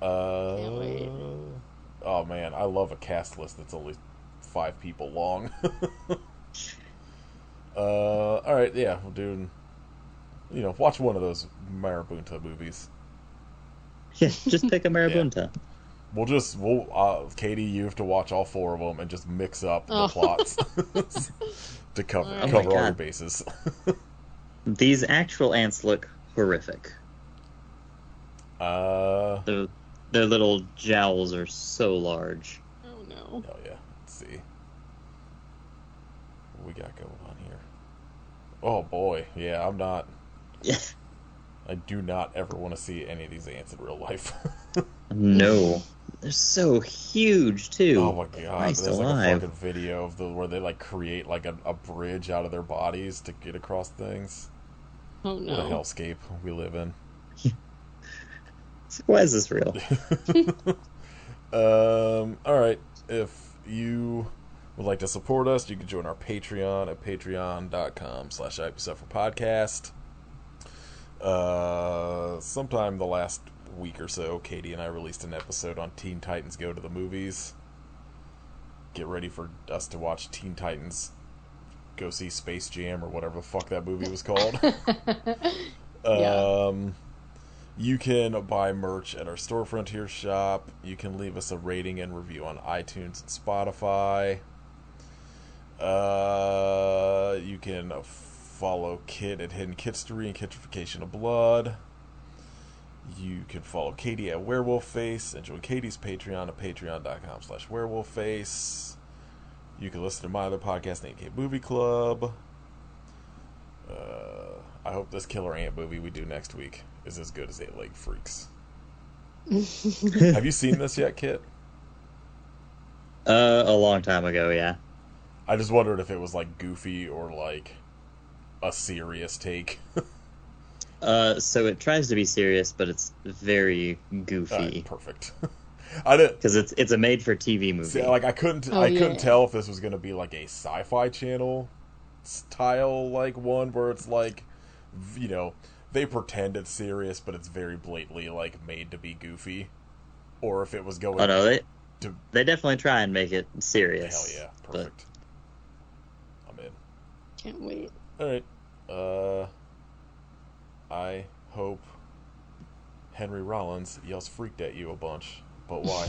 wait. Oh man, I love a cast list that's only 5 people long. Alright, yeah, we're doing, watch one of those Marabunta movies. Yeah, just pick a Marabunta. Yeah. Katie, you have to watch all 4 of them and just mix up the plots to cover all your bases. These actual ants look horrific. Their little jowls are so large. Oh no. Oh yeah. Let's see. What we got going on here? Oh boy. Yeah, I'm not. Yeah. I do not ever want to see any of these ants in real life. No. They're so huge too. Oh my god! Christ There's alive. like a fucking video of where they like create like a bridge out of their bodies to get across things. Oh no. What a hellscape we live in. Why is this real? Alright. If you would like to support us, you can join our Patreon at patreon.com/IPSufferPodcast. Sometime the last week or so, Katie and I released an episode on Teen Titans Go to the Movies. Get ready for us to watch Teen Titans Go See Space Jam or whatever the fuck that movie was called. Yeah. You can buy merch at our Store Frontier shop. You can leave us a rating and review on iTunes and Spotify. You can follow Kit at Hidden Kitstery and Kitrification of Blood. You can follow Katie at Werewolf Face and join Katie's Patreon at patreon.com/werewolfface. You can listen to my other podcast named K Movie Club. I hope this Killer Ant movie we do next week is as good as Eight Leg Freaks. Have you seen this yet, Kit? A long time ago, yeah. I just wondered if it was like goofy or like a serious take. So it tries to be serious, but it's very goofy. Perfect. I didn't Because it's a made-for-TV movie. see, like I couldn't tell if this was going to be like a Sci-Fi Channel style like one where it's like, you know, they pretend it's serious but it's very blatantly like made to be goofy, or if it was going. Oh no, to they definitely try and make it serious. hell yeah, perfect. I'm in. Can't wait. All right. I hope Henry Rollins yells "freaked" at you a bunch, but why?